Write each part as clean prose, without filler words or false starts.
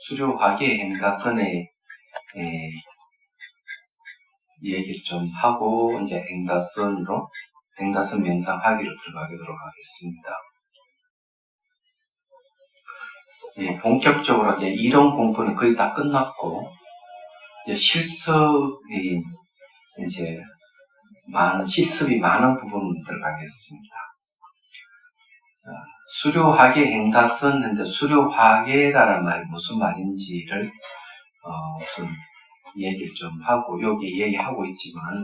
수료화계 행다선의 얘기를 좀 하고 이제 행다선 명상하기로 들어가도록 하겠습니다. 본격적으로 이제 이론 공부는 거의 다 끝났고 이제 실습이 많은 부분을 들어가겠습니다. 수료화계 행다선 했는데 수료화계라는 말이 무슨 말인지를 우선 얘기를 좀 하고 여기 얘기하고 있지만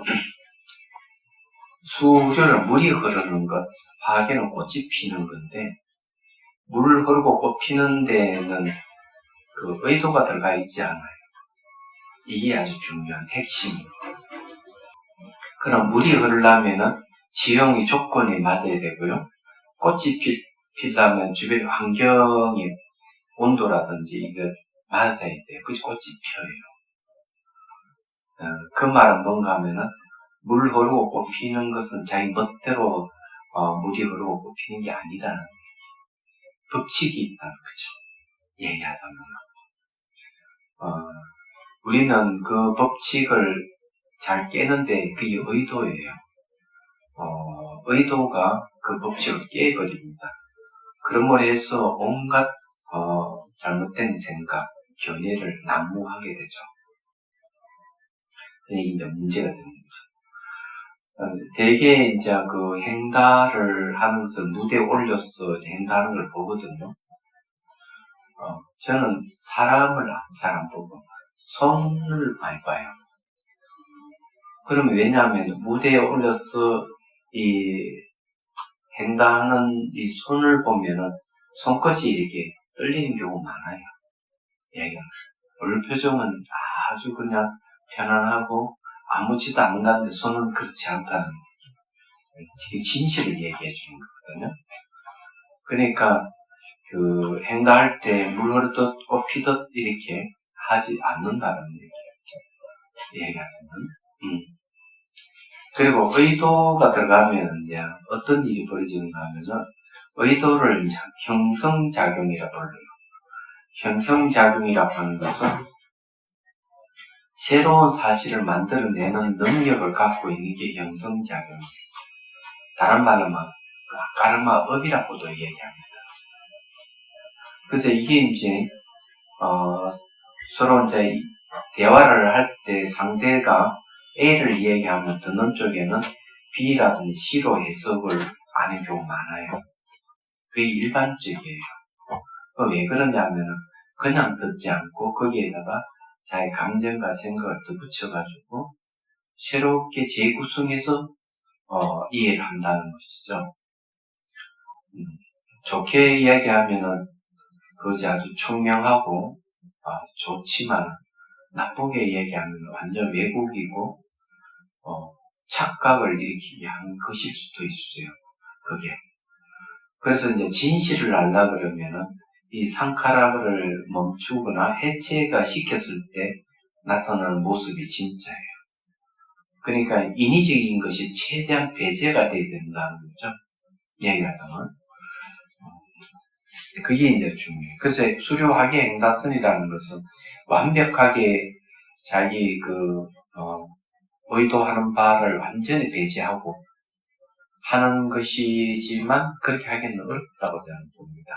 수료는 물이 흐르는 것, 화계는 꽃이 피는 건데 물 흐르고 꽃 피는 데는 그 의도가 들어가 있지 않아요. 이게 아주 중요한 핵심입니다. 그럼 물이 흐르려면은 지형의 조건이 맞아야 되고요. 꽃이 피려면 주변 환경의 온도라든지 이거 맞아야 돼요. 그치 꽃이 펴요. 그 말은 뭔가 하면은 물 흐르고 꽃 피는 것은 자기 멋대로 물이 흐르고 꽃 피는 게 아니라는 법칙이 있다는 거죠. 얘기하자면 우리는 그 법칙을 잘 깨는데 그게 의도예요. 의도가 그 법칙을 깨버립니다. 그러므로 해서 온갖 잘못된 생각, 견해를 난무하게 되죠. 이게 이제 문제가 됩니다. 대개 이제 그 행다를 하는 것을 무대에 올려서 행다하는 걸 보거든요. 저는 사람을 잘 안 보고 손을 많이 봐요. 그러면 왜냐하면 무대에 올려서 이 행다하는 이 손을 보면은 손끝이 이렇게 떨리는 경우가 많아요. 얘가 얼굴 표정은 아주 그냥 편안하고 아무지도 않는 것 같은데 손은 그렇지 않다는 진실을 얘기해 주는 거거든요. 그러니까 그 행다할 때 물 흐르듯 꽃 피듯 이렇게 하지 않는다는 얘기하자면 그리고 의도가 들어가면 이제 어떤 일이 벌어지는가 하면은 의도를 이제 형성작용이라 불러요. 형성작용이라고 하는 것은 새로운 사실을 만들어내는 능력을 갖고 있는 게 형성작용입니다. 다른 말로 하면 까르마업이라고도 얘기합니다. 그래서 이게 이제 서로 이제 대화를 할 때 상대가 A를 얘기하면 듣는 쪽에는 B라든지 C로 해석을 하는 경우가 많아요. 그게 일반적이에요. 왜 그러냐면은 그냥 듣지 않고 거기에다가 자기 감정과 생각을 더 붙여가지고 새롭게 재구성해서 이해를 한다는 것이죠. 좋게 이야기하면은 그것이 아주 총명하고 좋지만 나쁘게 이야기하면 완전 왜곡이고 착각을 일으키게 하는 것일 수도 있어요. 그게. 그래서 이제 진실을 알라 그러면은 이 상카라를 멈추거나 해체가 시켰을 때 나타나는 모습이 진짜예요. 그러니까 인위적인 것이 최대한 배제가 돼야 된다는 거죠. 얘기하자면. 그게 이제 중요해요. 그래서 수료하게 행다선이라는 것은 완벽하게 자기 의도하는 바를 완전히 배제하고 하는 것이지만 그렇게 하기는 어렵다고 저는 봅니다.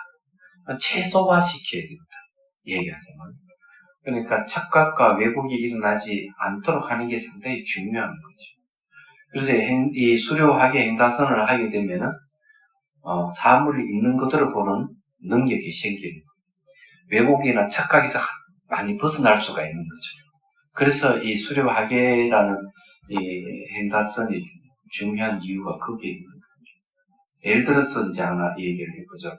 최소화시켜야 됩니다. 얘기하자면. 그러니까 착각과 왜곡이 일어나지 않도록 하는 게 상당히 중요한 거죠. 그래서 이 수료하게 행다선을 하게 되면은 사물을 있는 그대로 보는 능력이 생기는 거예요. 왜곡이나 착각에서 많이 벗어날 수가 있는 거죠. 그래서 이 수료하게라는 이 행다선이 중요한 이유가 거기에 있는 거죠. 예를 들어서 이제 하나 얘기를 해보죠.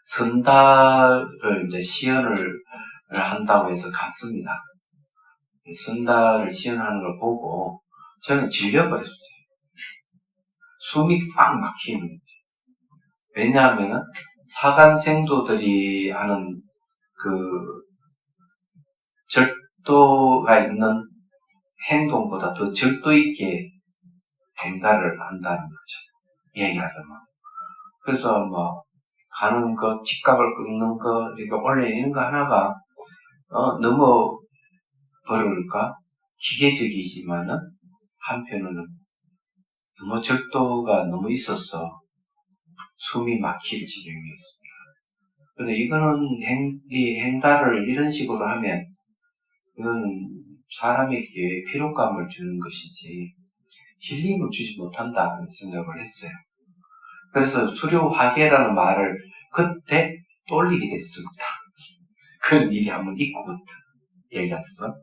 선달을 이제 시연을 한다고 해서 갔습니다. 선달을 시연하는 걸 보고 저는 질려버렸어요. 숨이 꽉 막히는 거죠. 왜냐하면은 사간생도들이 하는 그 절도가 있는 행동보다 더 절도 있게 행다를 한다는 거죠. 얘기하자면. 그래서 가는 거, 직각을 끊는 거, 이렇게 올리는 거 하나가, 너무, 뭐랄까, 기계적이지만은, 한편으로는 너무 절도가 너무 있어서 숨이 막힐 지경이었습니다. 그런데 이거는 이 행달을 이런 식으로 하면, 이건 사람에게 피로감을 주는 것이지, 힐링을 주지 못한다는 생각을 했어요. 그래서 수료화계라는 말을 그때 떠올리게 됐습니다. 그런 일이 한번 있고부터 얘기가 들어.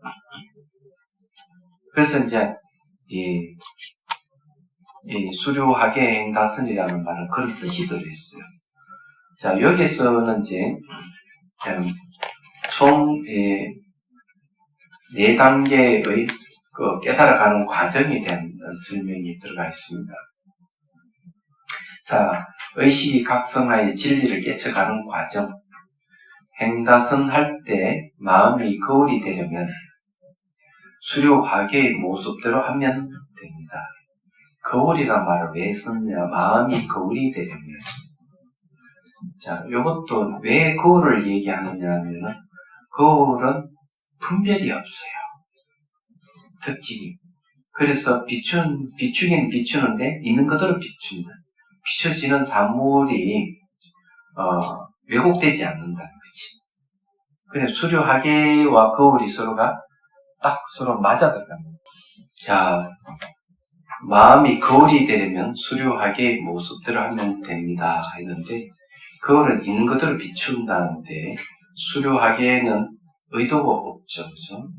그래서 이제 이 수료화계 행다선이라는 말은 그런 뜻이 들어있어요. 자, 여기서는 이제 총 4단계의 그 깨달아가는 과정에 대한 설명이 들어가 있습니다. 자, 의식이 각성하여 진리를 깨쳐가는 과정. 행다선 할 때 마음이 거울이 되려면 수료화계의 모습대로 하면 됩니다. 거울이란 말을 왜 썼냐? 마음이 거울이 되려면. 자, 이것도 왜 거울을 얘기하느냐 하면은, 거울은 분별이 없어요. 특징이. 그래서 비추긴 비추는데, 있는 그대로 비춘다. 비춰지는 산물이, 왜곡되지 않는다는 거지. 그래, 수료화계와 거울이 서로가 딱 서로 맞아들어갑니다. 자, 마음이 거울이 되려면 수료화계의 모습대로 하면 됩니다. 했는데, 거울은 있는 그대로 비춘다는데, 수료화계에는 의도가 없죠. 그죠?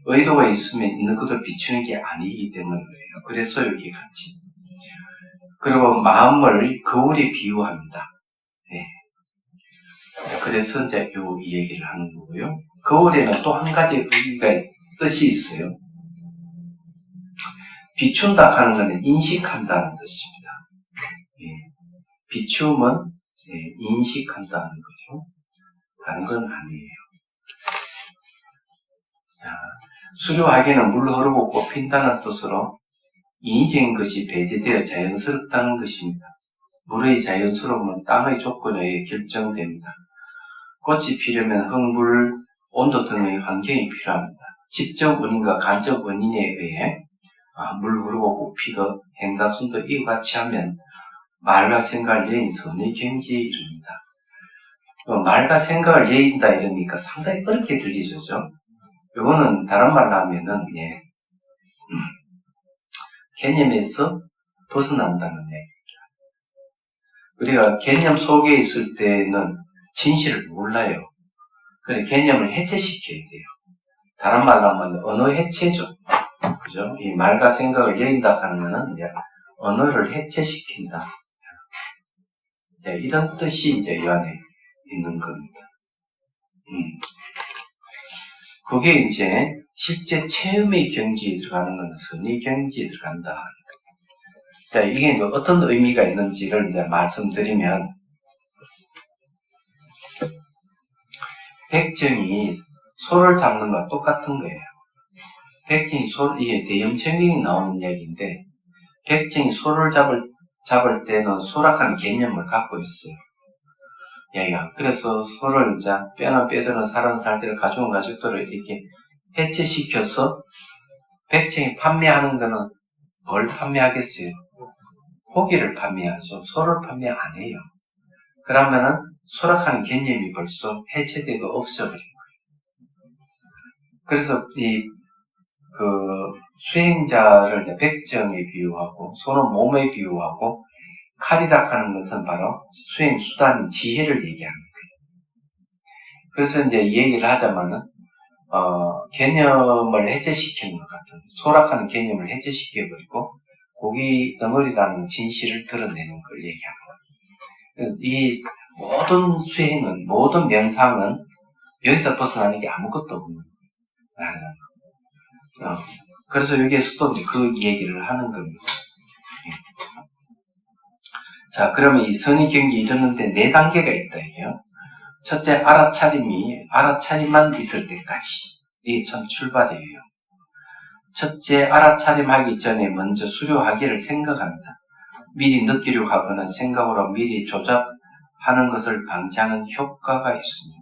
의도가 있으면 있는 그대로 비추는 게 아니기 때문에 그래요. 그래서 여기 같이. 그리고 마음을 거울에 비유합니다. 네. 그래서 이제 이 얘기를 하는 거고요. 거울에는 또 한 가지 의미가 뜻이 있어요. 비춘다 하는 것은 인식한다는 뜻입니다. 예. 비춤은 인식한다는 거죠. 다른 건 아니에요. 자, 수료하기는 물 흐르고 꽃핀다는 뜻으로 인위적인 것이 배제되어 자연스럽다는 것입니다. 물의 자연스러움은 땅의 조건에 의해 결정됩니다. 꽃이 피려면 흙물, 온도 등의 환경이 필요합니다. 직접 원인과 간접 원인에 의해 물 흐르고 꽃 피듯 행다순도 이와 같이 하면 말과 생각을 예인 선의 경지에 이릅니다. 말과 생각을 예인다 이러니까 상당히 어렵게 들리죠. 이거는 다른 말로 하면은 개념에서 벗어난다는 얘기입니다. 우리가 개념 속에 있을 때는 진실을 몰라요. 그래 개념을 해체시켜야 돼요. 다른 말로 하면 언어 해체죠. 그죠? 이 말과 생각을 예인다 하는 거는 이제 언어를 해체시킨다. 이제 이런 뜻이 이제 이 안에 있는 겁니다. 그게 이제 실제 체험의 경지에 들어가는 것은 선의 경지에 들어간다. 자, 이게 이제 어떤 의미가 있는지를 이제 말씀드리면, 백정이 소를 잡는 것과 똑같은 거예요. 백정이 이게 대염천경이 나오는 이야기인데, 백정이 소를 잡을 때는 소라카는 개념을 갖고 있어요. 얘가. 그래서 소를 이제 뼈나 뼈들은 살은 살들을 가져온 가족들을 이렇게 해체시켜서 백정이 판매하는 거는 뭘 판매하겠어요? 고기를 판매하죠. 소를 판매 안 해요. 그러면은 소락하는 개념이 벌써 해체되고 없어버린 거예요. 그래서 수행자를 백정에 비유하고 소는 몸에 비유하고 칼이라 하는 것은 바로 수행 수단인 지혜를 얘기하는 거예요. 그래서 이제 얘기를 하자면은 개념을 해체시키는 것 같은 소락하는 개념을 해체시켜버리고 고기 덩어리라는 진실을 드러내는 걸 얘기합니다. 이 모든 수행은 모든 명상은 여기서 벗어나는 게 아무것도 없는 거예요. 그래서 여기에서도 이제 그 얘기를 하는 겁니다. 자, 그러면 이 선의 경지에 이르는데 4단계가 있다, 이게요. 첫째, 알아차림만 있을 때까지. 이게 참 출발이에요. 첫째, 알아차림하기 전에 먼저 수료하기를 생각합니다. 미리 느끼려고 하거나 생각으로 미리 조작하려고 하는 것을 방지하는 효과가 있습니다.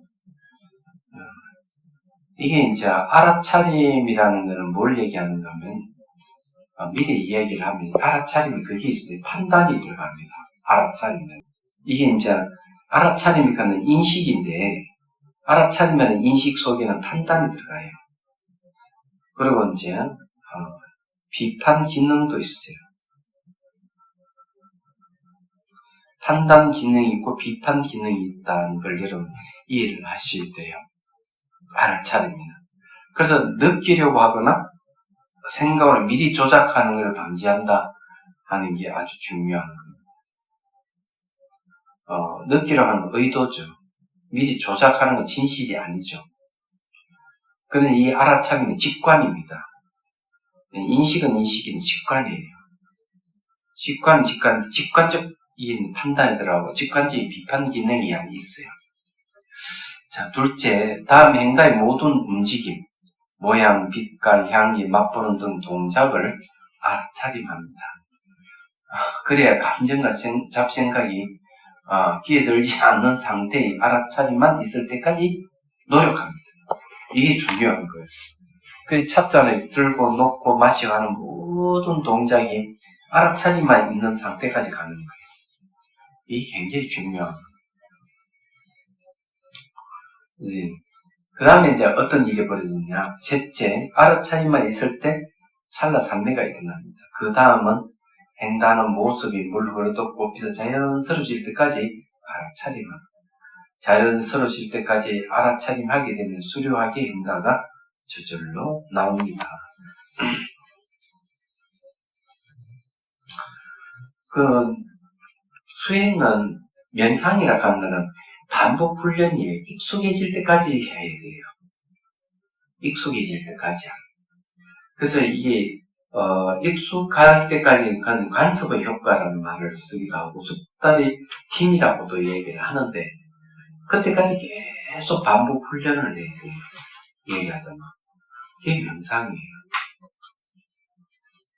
이게 이제 알아차림이라는 것은 뭘 얘기하는가 하면, 미리 이야기를 하면 알아차림이 그게 있어요. 판단이 들어갑니다. 알아차림은. 이게 이제 알아차림이니까는 인식인데, 알아차리면 인식 속에는 판단이 들어가요. 그리고 이제 비판 기능도 있어요. 판단 기능이 있고 비판 기능이 있다는 걸 여러분 이해를 하셔야 돼요. 알아차립니다. 그래서 느끼려고 하거나 생각을 미리 조작하는 걸 방지한다 하는 게 아주 중요한 겁니다. 느끼려고 하는 의도죠. 미리 조작하는 건 진실이 아니죠. 그런데 이 알아차림은 직관입니다. 인식은 인식인 직관이에요. 직관은 직관적 이 판단이 들어가고 직관적인 비판 기능이 있어요. 자, 둘째, 다음 행가의 모든 움직임, 모양, 빛깔, 향기, 맛보는 등 동작을 알아차림합니다. 그래야 감정과 잡생각이 끼어들지 않는 상태의 알아차림만 있을 때까지 노력합니다. 이게 중요한 거예요. 그 찻잔을 들고 놓고 마시고 하는 모든 동작이 알아차림만 있는 상태까지 가는 거예요. 이게 굉장히 중요한 거예요. 그 다음에 이제 어떤 일이 벌어지냐. 셋째, 알아차림만 있을 때 찰나산매가 일어납니다. 그 다음은 행다는 모습이 물 흐르듯 꽃피듯 자연스러워질 때까지 알아차림합니다. 자연스러워질 때까지 알아차림하게 되면 수려하게 행다가 저절로 나옵니다. 그 수행은 명상이라고 하는 거는 반복 훈련이에요. 익숙해질 때까지 해야 돼요. 익숙해질 때까지. 그래서 이게 익숙할 때까지 관습의 효과라는 말을 쓰기도 하고 숙달의 힘이라고도 얘기를 하는데 그때까지 계속 반복 훈련을 해야 돼요. 얘기하잖아. 그게 명상이에요.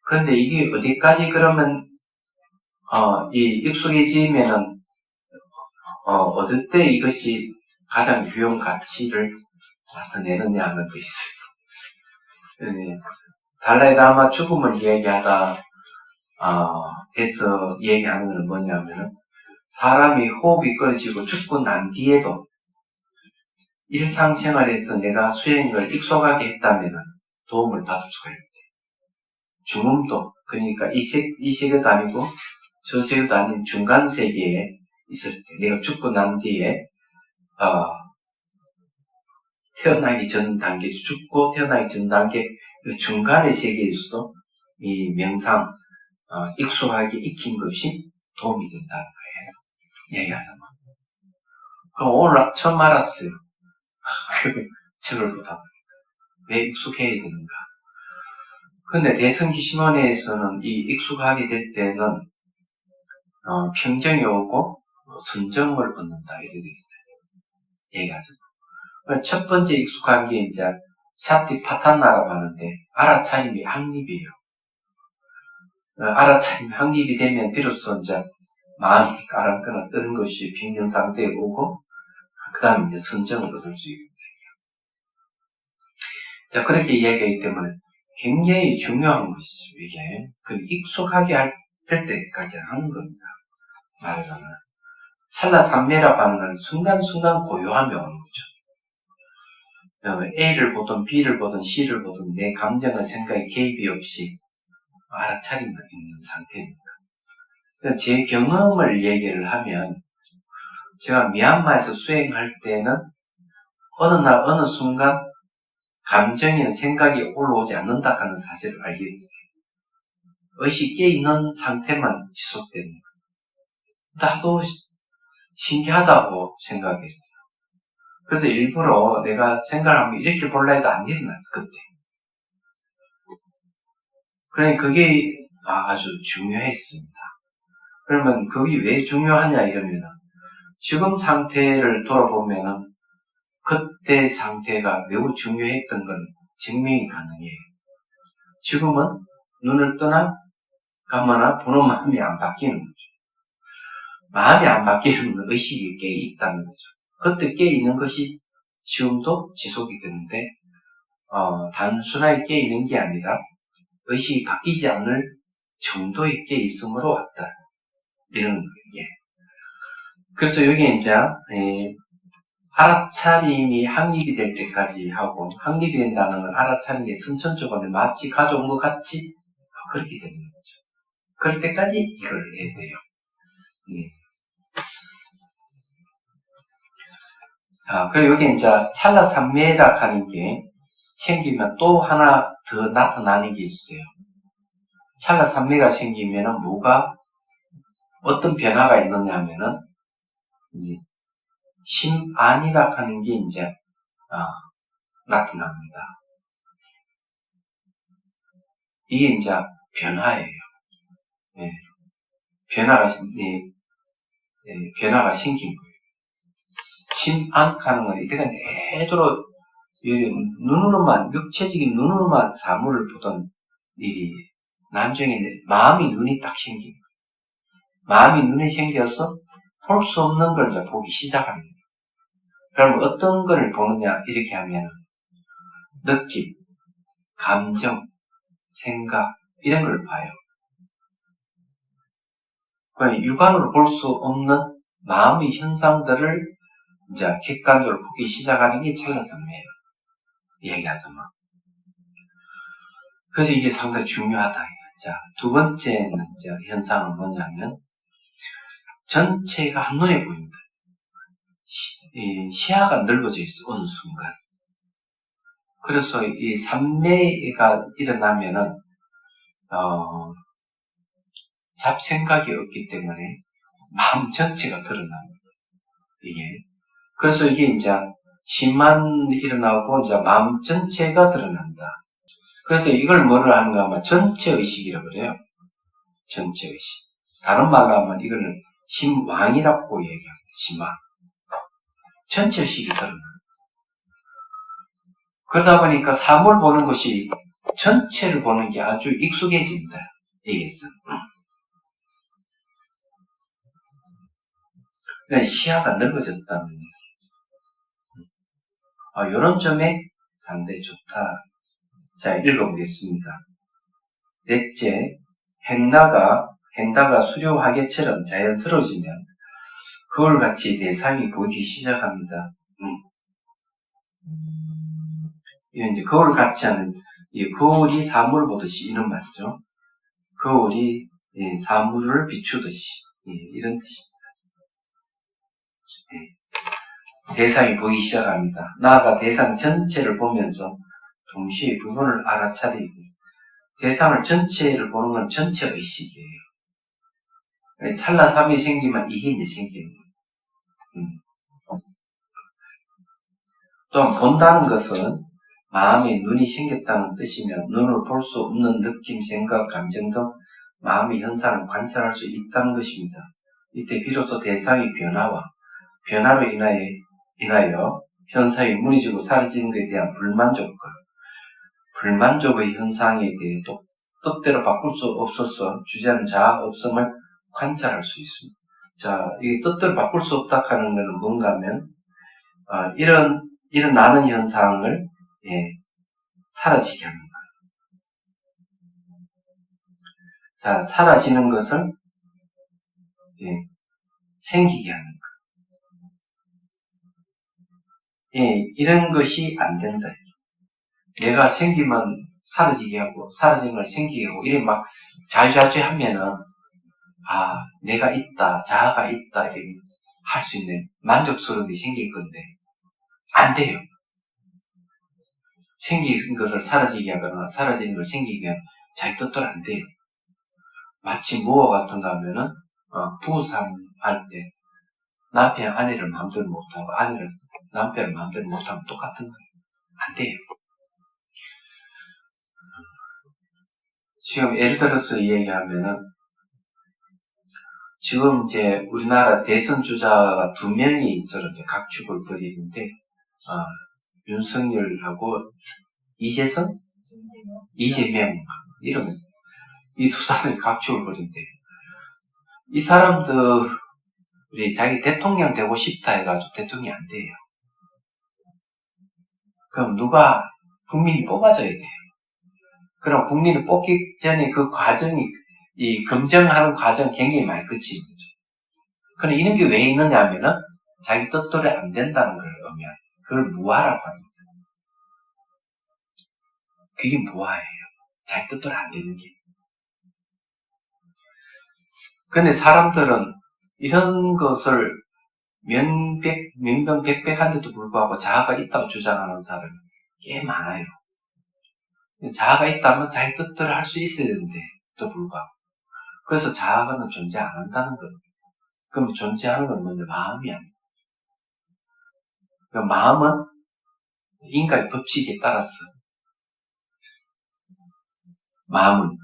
그런데 이게 어디까지 그러면 이 익숙해지면은 어떨 때 이것이 가장 유용 가치를 나타내느냐 하는 게 있어요. 달라이라마 죽음을 얘기하다 해서 얘기하는 건 뭐냐면은 사람이 호흡이 끊어지고 죽고 난 뒤에도 일상생활에서 내가 수행을 익숙하게 했다면은 도움을 받을 수가 있대. 중음도 그러니까 이 세계도 아니고 저 세계도 아닌 중간 세계에 있을 때 내가 죽고 난 뒤에 태어나기 전 단계, 죽고 태어나기 전 단계 그 중간의 세계에서도 이 명상 익숙하게 익힌 것이 도움이 된다는 거예요. 얘기하자면. 그럼 오늘 처음 알았어요. 그 책을 보다 보니까. 왜 익숙해야 되는가. 근데 대성기심원에서는 이 익숙하게 될 때는 평정이 오고 선정을 얻는다 이렇게 돼 있어요. 얘기하죠. 첫 번째 익숙한 게 이제 사티파타나라고 하는데 알아차림이 확립이에요. 알아차림이 확립이 되면 비로소 이제 마음이 까랑까랑 뜨는 것이 평정 상태에 오고 그 다음에 이제 선정을 얻을 수 있게 돼요. 자, 그렇게 이야기하기 때문에 굉장히 중요한 것이죠. 이게 익숙하게 될 때까지 하는 겁니다. 말하자면 찰나산매라고 하는 건 순간순간 고요함이 오는 거죠. A를 보든 B를 보든 C를 보든 내 감정과 생각에 개입이 없이 알아차림만 있는 상태입니다. 제 경험을 얘기를 하면 제가 미얀마에서 수행할 때는 어느 날 어느 순간 감정이나 생각이 올라오지 않는다 하는 사실을 알게 됐어요. 의식이 깨있는 상태만 지속되는 거예요. 나도 신기하다고 생각했어요. 그래서 일부러 내가 생각을 하면 이렇게 볼라 해도 안 일어났어, 그때. 그러니까 그게 아주 중요했습니다. 그러면 그게 왜 중요하냐 이러면은 지금 상태를 돌아보면은 그때 상태가 매우 중요했던 건 증명이 가능해요. 지금은 눈을 떠나 감거나 보는 마음이 안 바뀌는 거죠. 마음이 안 바뀌면 의식이 깨 있다는 거죠. 그때 깨 있는 것이 지금도 지속이 되는데, 단순하게 깨 있는 게 아니라 의식이 바뀌지 않을 정도의 깨 있음으로 왔다. 이런 게. 그래서 여기 이제, 알아차림이 확립이 될 때까지 하고, 확립이 된다는 건 알아차린 게 선천적으로 마치 가져온 것 같이 그렇게 되는 거죠. 그럴 때까지 이걸 해야 돼요. 그리고 여기 이제 찰나산매라 하는 게 생기면 또 하나 더 나타나는 게 있어요. 찰나산매가 생기면은 어떤 변화가 있느냐 하면은, 이제, 심안이라 하는 게 이제, 나타납니다. 이게 이제 변화예요. 예. 변화가 생긴 거예요. 심안하는 건 이때가 내도록 눈으로만, 육체적인 눈으로만 사물을 보던 일이 나중에 마음이 눈이 딱 생긴 거예요. 마음이 눈이 생겨서 볼 수 없는 걸 이제 보기 시작합니다. 그러면 어떤 걸 보느냐 이렇게 하면 느낌, 감정, 생각 이런 걸 봐요. 그러니까 육안으로 볼 수 없는 마음의 현상들을 이제 객관적으로 보기 시작하는 게 찰나산매예요. 얘기하자면. 그래서 이게 상당히 중요하다. 자, 두 번째 현상은 뭐냐면 전체가 한눈에 보입니다. 시야가 넓어져 있어, 어느 순간. 그래서 이 산매가 일어나면은, 잡생각이 없기 때문에 마음 전체가 드러납니다. 이게. 그래서 이게 이제 심만 일어나고 이제 마음 전체가 드러난다. 그래서 이걸 뭐를 하는가 하면 전체 의식이라고 그래요. 전체 의식. 다른 말로 하면 이거는 심왕이라고 얘기합니다. 심왕. 전체 의식이 드러납니다. 그러다 보니까 사물 보는 것이 전체를 보는 게 아주 익숙해집니다. AS. 그러니까 시야가 넓어졌다는 얘기. 이런 점에 상당히 좋다. 자, 읽어보겠습니다. 넷째, 행다가 수려화개처럼 자연스러워지면 거울같이 대상이 보이기 시작합니다. 이건 이제 거울같이 하는, 거울이 사물을 보듯이 이런 말이죠. 거울이 사물을 비추듯이 이런 뜻입니다. 대상이 보이기 시작합니다. 나아가 대상 전체를 보면서 동시에 부분을 알아차리고 대상을 전체를 보는 건 전체 의식이에요. 찰나삼이 생기면 이게 이제 생기는 거예요. 또한 본다는 것은 마음에 눈이 생겼다는 뜻이며 눈으로 볼 수 없는 느낌, 생각, 감정 등 마음의 현상을 관찰할 수 있다는 것입니다. 이때 비로소 대상의 변화로 인하여 현상이 무너지고 사라지는 것에 대한 불만족의 현상에 대해 또 뜻대로 바꿀 수 없어서 주제하는 자아 없음을 관찰할 수 있습니다. 자, 이 뜻대로 바꿀 수 없다 하는 것은 뭔가 하면, 일어나는 현상을, 사라지게 하는 거예요. 자, 사라지는 것을, 생기게 하는 거예요. 이런 것이 안 된다. 내가 생기면 사라지게 하고, 사라지는 걸 생기게 하고, 이래 막 자주자주 하면은, 내가 있다, 자아가 있다, 이렇게 할 수 있는 만족스러움이 생길 건데, 안 돼요. 생긴 것을 사라지게 하거나, 사라지는 걸 생기게 하면 자기 뜻대로 안 돼요. 마치 무엇 같은가 하면은, 부부싸움 할 때, 남편 아내를 마음대로 못하고, 아내를 남편을 마음대로 못하면 똑같은 거예요. 안 돼요. 지금 예를 들어서 얘기하면은, 지금 이제 우리나라 대선 주자가 2명이 서로 이제 각축을 벌이는데, 윤석열하고 이재명, 이러면, 이 두 사람이 각축을 벌이는데, 이 사람들, 우리 자기 대통령 되고 싶다 해가지고 대통령이 안 돼요. 그럼 국민이 뽑아줘야 돼요. 그럼 국민을 뽑기 전에 그 과정이, 이 검증하는 과정 굉장히 많이 거치는 거죠. 그런데 이런 게 왜 있느냐 하면은 자기 뜻대로 안 된다는 걸 의미하면 그걸 무화라고 합니다. 그게 무화예요. 자기 뜻대로 안 되는 게. 근데 사람들은 이런 것을 명명백백한데도 불구하고 자아가 있다고 주장하는 사람이 꽤 많아요. 자아가 있다면 자기 뜻대로 할 수 있어야 되는데 또 불구하고. 그래서 자아는 존재 안 한다는 거예요. 그럼 존재하는 건 뭔데? 마음이 아니에요. 그 마음은 인간의 법칙에 따라서 마음은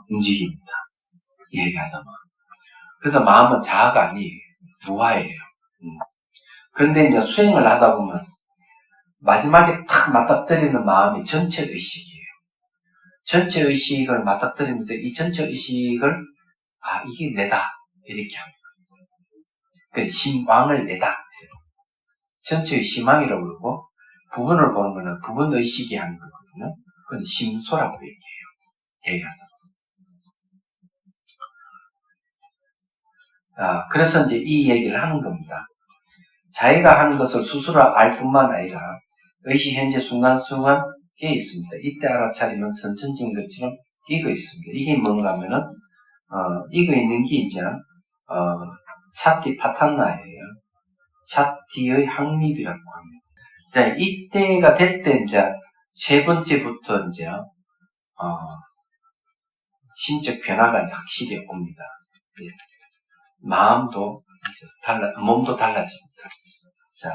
움직입니다. 얘기하자면. 그래서 마음은 자아가 아니에요. 무아예요. 그런데 이제 수행을 하다 보면 마지막에 탁 맞닥뜨리는 마음이 전체 의식이에요. 전체 의식을 맞닥뜨리면서 이 전체 의식을 이게 내다 이렇게 합니다. 그 심왕을 내다. 전체의 심왕이라고 그러고 부분을 보는 거는 부분 의식이 하는 거거든요. 그건 심소라고 얘기해요. 그래서 이제 이 얘기를 하는 겁니다. 자기가 하는 것을 스스로 알 뿐만 아니라 의식 현재 순간순간 깨 있습니다. 이때 알아차리면 선천적인 것처럼 익어 있습니다. 이게 뭔가 하면은 익어 있는 게 이제 사티파탄나예요. 사티의 확립이라고 합니다. 자, 이때가 될 때 이제 세 번째부터 이제 심적 변화가 확실히 옵니다. 예. 마음도 몸도 달라집니다. 자,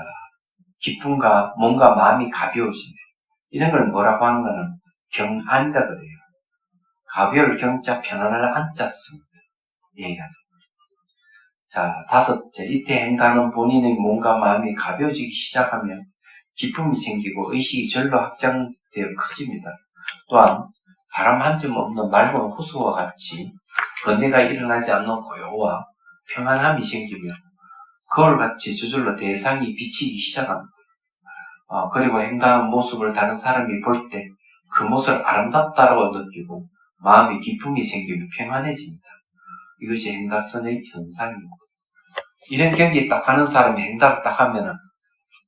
기쁨과 몸과 마음이 가벼워지네. 이런 걸 뭐라고 하는 거는 경안이라 그래요. 가벼울 경자 편안할 안자 씁니다. 얘기하죠. 자, 다섯째, 이때 행하는 본인의 몸과 마음이 가벼워지기 시작하면 기쁨이 생기고 의식이 절로 확장되어 커집니다. 또한 바람 한 점 없는 맑은 호수와 같이 번뇌가 일어나지 않는 고요와 평안함이 생기며 거울같이 저절로 대상이 비치기 시작합니다. 그리고 행동하는 모습을 다른 사람이 볼 때 그 모습을 아름답다라고 느끼고 마음의 기쁨이 생기며 평안해집니다. 이것이 행다선의 현상입니다. 이런 경기에 딱 하는 사람이 행다를 딱 하면은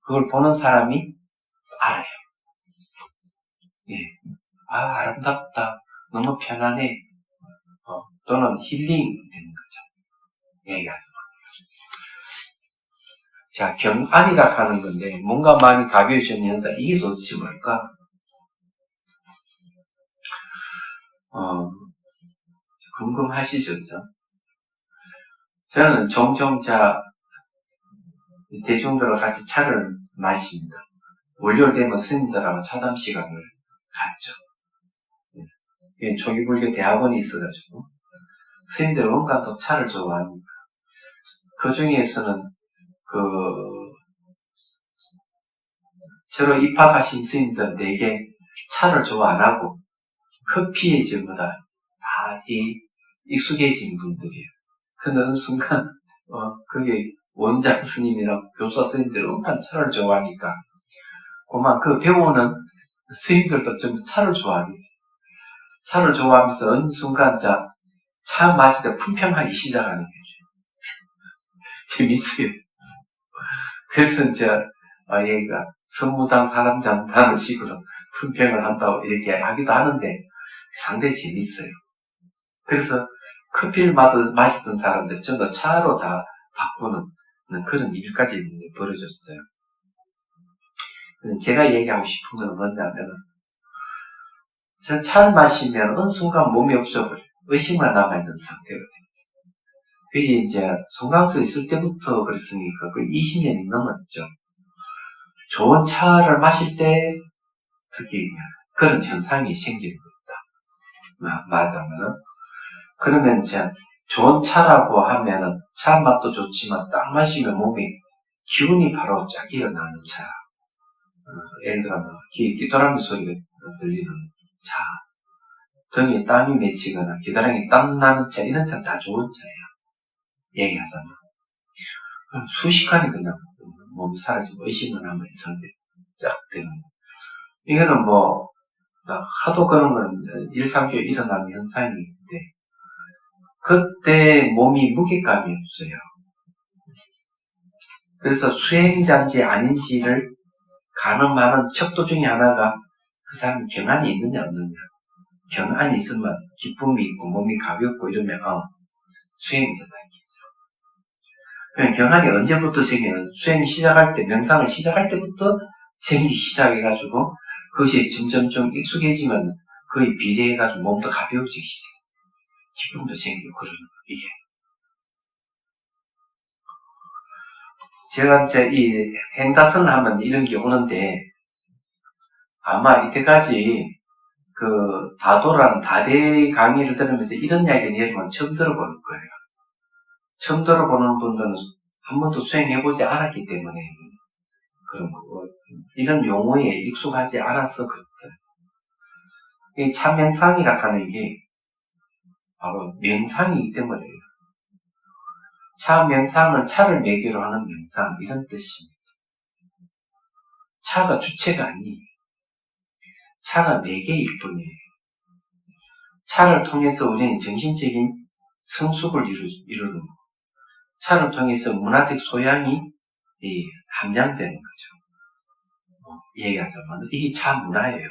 그걸 보는 사람이 알아요. 예. 아름답다. 너무 편안해. 또는 힐링 되는 거죠. 얘기하죠. 자, 경안이라 하는 건데, 뭔가 마음이 가벼워지는 현상, 이게 도대체 뭘까? 궁금하시죠? 저는 종종 대중들과 같이 차를 마십니다. 월요일 되면 스님들하고 차담 시간을 갖죠. 초기불교 대학원이 있어가지고, 스님들 온갖 또 차를 좋아하니까. 그 중에서는 새로 입학하신 스님들은 되게 차를 좋아 안 하고 커피에 전부 다 익숙해진 분들이에요. 근데 어느 순간 그게 원장 스님이랑 교사 스님들 온갖 차를 좋아하니까 그만 그 배우는 스님들도 전부 차를 좋아하게 돼요. 차를 좋아하면서 어느 순간 차 마실 때 품평하기 시작하는 거죠. 재밌어요. 그래서 얘가 선무당 사람 잡는다는 식으로 품평을 한다고 이렇게 하기도 하는데 상당히 재밌어요. 그래서 커피를 마시던 사람들 전부 차로 다 바꾸는 그런 일까지 벌어졌어요. 제가 얘기하고 싶은 건 뭐냐면은 전 차를 마시면 어느 순간 몸이 없어버려요. 의식만 남아있는 상태가 됩니다. 그게 이제 송강수에 있을 때부터 그랬으니까 거의 20년이 넘었죠. 좋은 차를 마실 때 특히 그런 현상이 생기는 겁니다. 말하자면은 그러면 좋은 차라고 하면은 차 맛도 좋지만 딱 마시면 몸에 기운이 바로 쫙 일어나는 차. 예를 들어 귀뚜라미 소리가 들리는 차, 등에 땀이 맺히거나 귀다랑이 땀 나는 차, 이런 차 다 좋은 차예요. 얘기하자면. 순식간에 그냥 몸이 사라지고 의심을 하면 이 상태 쫙 되는 거예요. 이거는 뭐 하도 그런 건 일상적으로 일어나는 현상인데 그때 몸이 무게감이 없어요. 그래서 수행자인지 아닌지를 가늠하는 척도 중에 하나가 그 사람이 경안이 있느냐 없느냐. 경안이 있으면 기쁨이 있고 몸이 가볍고 이러면 수행자다 이겠죠. 경안이 언제부터 생기는 수행 시작할 때 명상을 시작할 때부터 생기기 시작해가지고 그것이 점점점 익숙해지면 거의 비례해가지고 몸도 가벼워지기 시작. 기쁨도 생기고 그러는 이게. 제가 이제 이 행다선 하면 이런 게 오는데 아마 이때까지 그 다도라는 다대 강의를 들으면서 이런 이야기는 여러분 처음 들어보는 거예요. 처음 들어보는 분들은 한 번도 수행해보지 않았기 때문에 그런 거고 이런 용어에 익숙하지 않아서 그렇다. 이 참명상이라 하는 게 바로 명상이기 때문에요. 차명상은 차를 매개로 하는 명상 이런 뜻입니다. 차가 주체가 아니에요. 차가 매개일 뿐이에요. 차를 통해서 우리는 정신적인 성숙을 이루는 거고 차를 통해서 문화적 소양이 함양되는 거죠. 얘기하자면 이게 차 문화예요.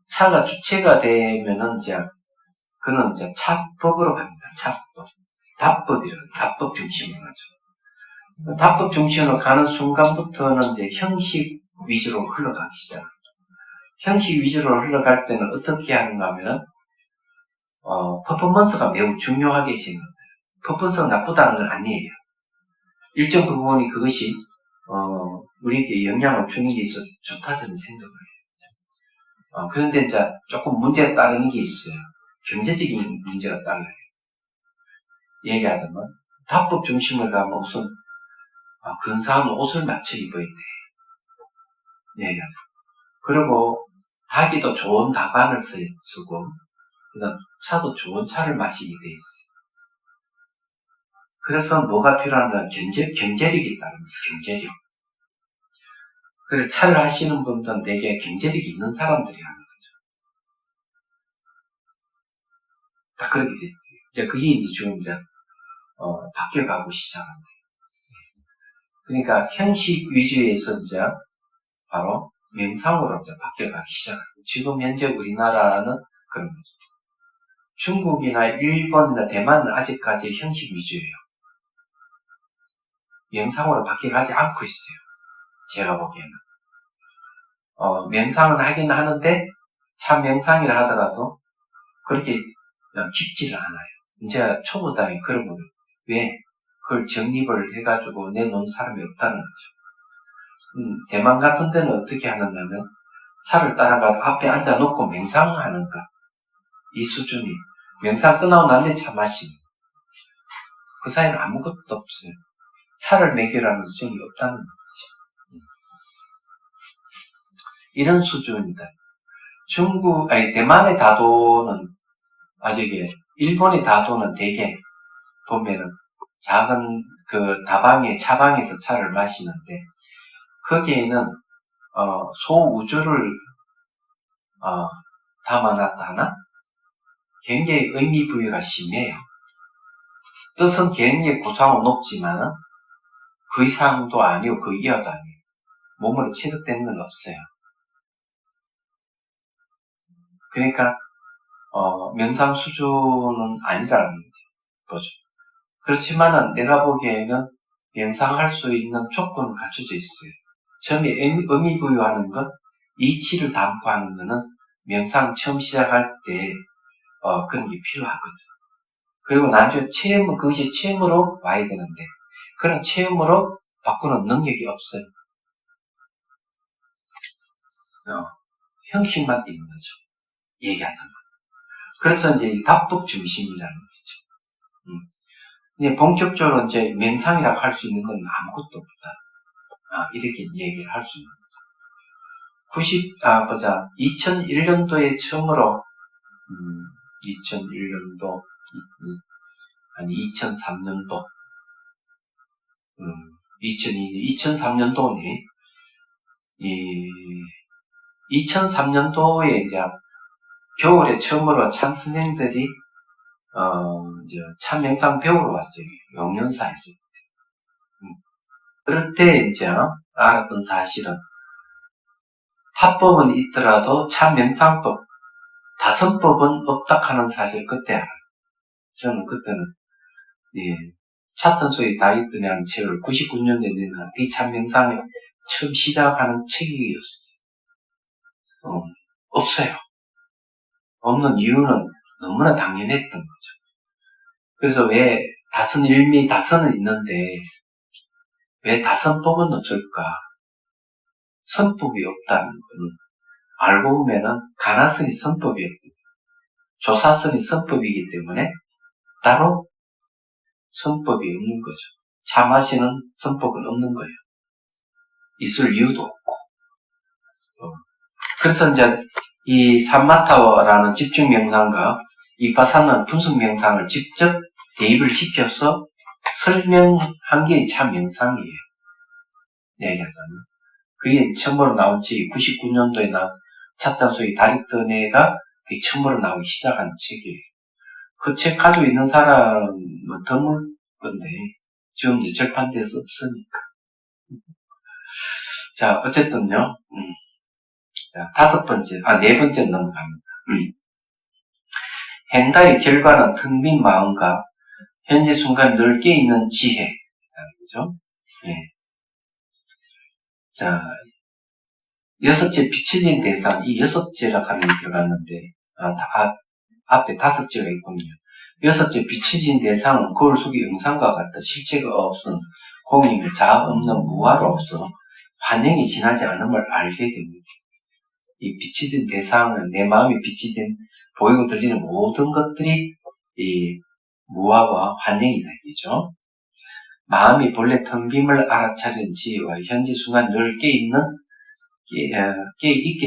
차가 주체가 되면은 그는 차법으로 갑니다. 차법. 답법이라는 답법 중심으로 가죠. 답법 중심으로 가는 순간부터는 이제 형식 위주로 흘러가기 시작합니다. 형식 위주로 흘러갈 때는 어떻게 하는가 하면은, 퍼포먼스가 매우 중요하게 생각합니다. 퍼포먼스가 나쁘다는 건 아니에요. 일정 부분이 그것이, 우리에게 영향을 주는 게 있어서 좋다 저는 생각을 해요. 그런데 이제 조금 문제가 따르는 게 있어요. 경제적인 문제가 달라요. 얘기하자면 답법 중심으로 가면 우선 근사한 옷을 맞춰 입어야 돼. 얘기하자면. 그리고 닭이도 좋은 닭안을 쓰고 그다음 차도 좋은 차를 마시게 돼 있어요. 그래서 뭐가 필요하냐 경제력이 있다는 거예요. 경제력. 그래서 차를 하시는 분들은 되게 경제력이 있는 사람들이 하는 거죠. 딱 그렇게 돼 있어요. 이제 그게 이제 지금 바뀌어가고 시작합니다. 그러니까 형식 위주에서 이제 바로 명상으로 이제 바뀌어가기 시작합니다. 지금 현재 우리나라는 그런 거죠. 중국이나 일본이나 대만은 아직까지 형식 위주예요. 명상으로 바뀌어가지 않고 있어요. 제가 보기에는. 명상은 하긴 하는데 참 명상이라 하더라도 그렇게 깊지를 않아요. 이제 초보다에 그런 거예요. 왜? 그걸 정립을 해가지고 내놓은 사람이 없다는 거죠. 대만 같은 데는 어떻게 하느냐면 차를 따라가서 앞에 앉아놓고 명상하는 것. 이 수준이 명상 끝나고 난 뒤에 차 마시는 그 사이는 아무것도 없어요. 차를 매겨라는 수준이 없다는 거죠. 이런 수준이다. 대만의 다도는 아직 일본의 다도는 되게 보면은 작은 그 다방에 차방에서 차를 마시는데 거기에는 소우주를 담아놨다 하나? 굉장히 의미 부여가 심해요. 뜻은 굉장히 구상은 높지만 그 이상도 아니고 그 이하도 아니에요. 몸으로 체득되는 건 없어요. 그러니까 명상 수준은 아니라는 거죠. 그렇지만은 내가 보기에는 명상할 수 있는 조건은 갖춰져 있어요. 처음에 의미 부여하는 것, 이치를 담고 하는 거는 명상 처음 시작할 때 그런 게 필요하거든. 그리고 나중에 그것이 체험으로 와야 되는데 그런 체험으로 바꾸는 능력이 없어요. 형식만 있는 거죠. 얘기하자면. 그래서 이제 답법 중심이라는 거죠. 이제 본격적으로 이제 명상이라고 할 수 있는 건 아무것도 없다. 이렇게 얘기를 할 수 있는 거죠. 2001년도에 처음으로 2001년도 아니 2003년도 2003년도니, 2003년도에 이제 겨울에 처음으로 찬스생들이 이제 참명상 배우러 왔어요. 용연사에서. 그럴 때 이제 알았던 사실은 타법은 있더라도 참명상법, 다성법은 없다 하는 사실을 그때 알아요. 저는 그때는 차천소의 다이어트라는 책을 99년도에 내는 비참명상을 처음 시작하는 책이었어요. 없어요. 없는 이유는 너무나 당연했던 거죠. 그래서 왜 다선일미 다선은 있는데 왜 다선법은 없을까? 선법이 없다는 거는 알고 보면은 가나선이 선법이었거든요. 조사선이 선법이기 때문에 따로 선법이 없는 거죠. 차 마시는 선법은 없는 거예요. 있을 이유도 없고. 그래서 이제 이 산마타라는 집중 명상과 이파사나 분석 명상을 직접 대입을 시켜서 설명한 게 참 명상이에요. 얘기하자면. 그게 처음으로 나온 책이 99년도에 나온 찻잔소의 다리떠내가 처음으로 나오기 시작한 책이에요. 그 책 가지고 있는 사람은 드물 건데 지금 이제 절판돼서 없으니까. 자, 어쨌든요. 자, 네 번째 넘어갑니다. 행다의 결과는 텅 빈 마음과 현재 순간 늘 깨있는 지혜. 그죠? 예. 자, 여섯째 비춰진 대상, 이 여섯째라 하는 게 들어갔는데, 앞에 다섯째가 있군요. 여섯째 비춰진 대상은 거울 속의 영상과 같다. 실체가 없은 공이며 자아 없는 무화로서 환영이 지나지 않음을 알게 됩니다. 이 비춰진 대상은 내 마음이 비춰진 보이고 들리는 모든 것들이 이 무화와 환영이다. 이죠. 마음이 본래 텅 빔을 알아차린 지혜와 현재 순간 늘 깨있게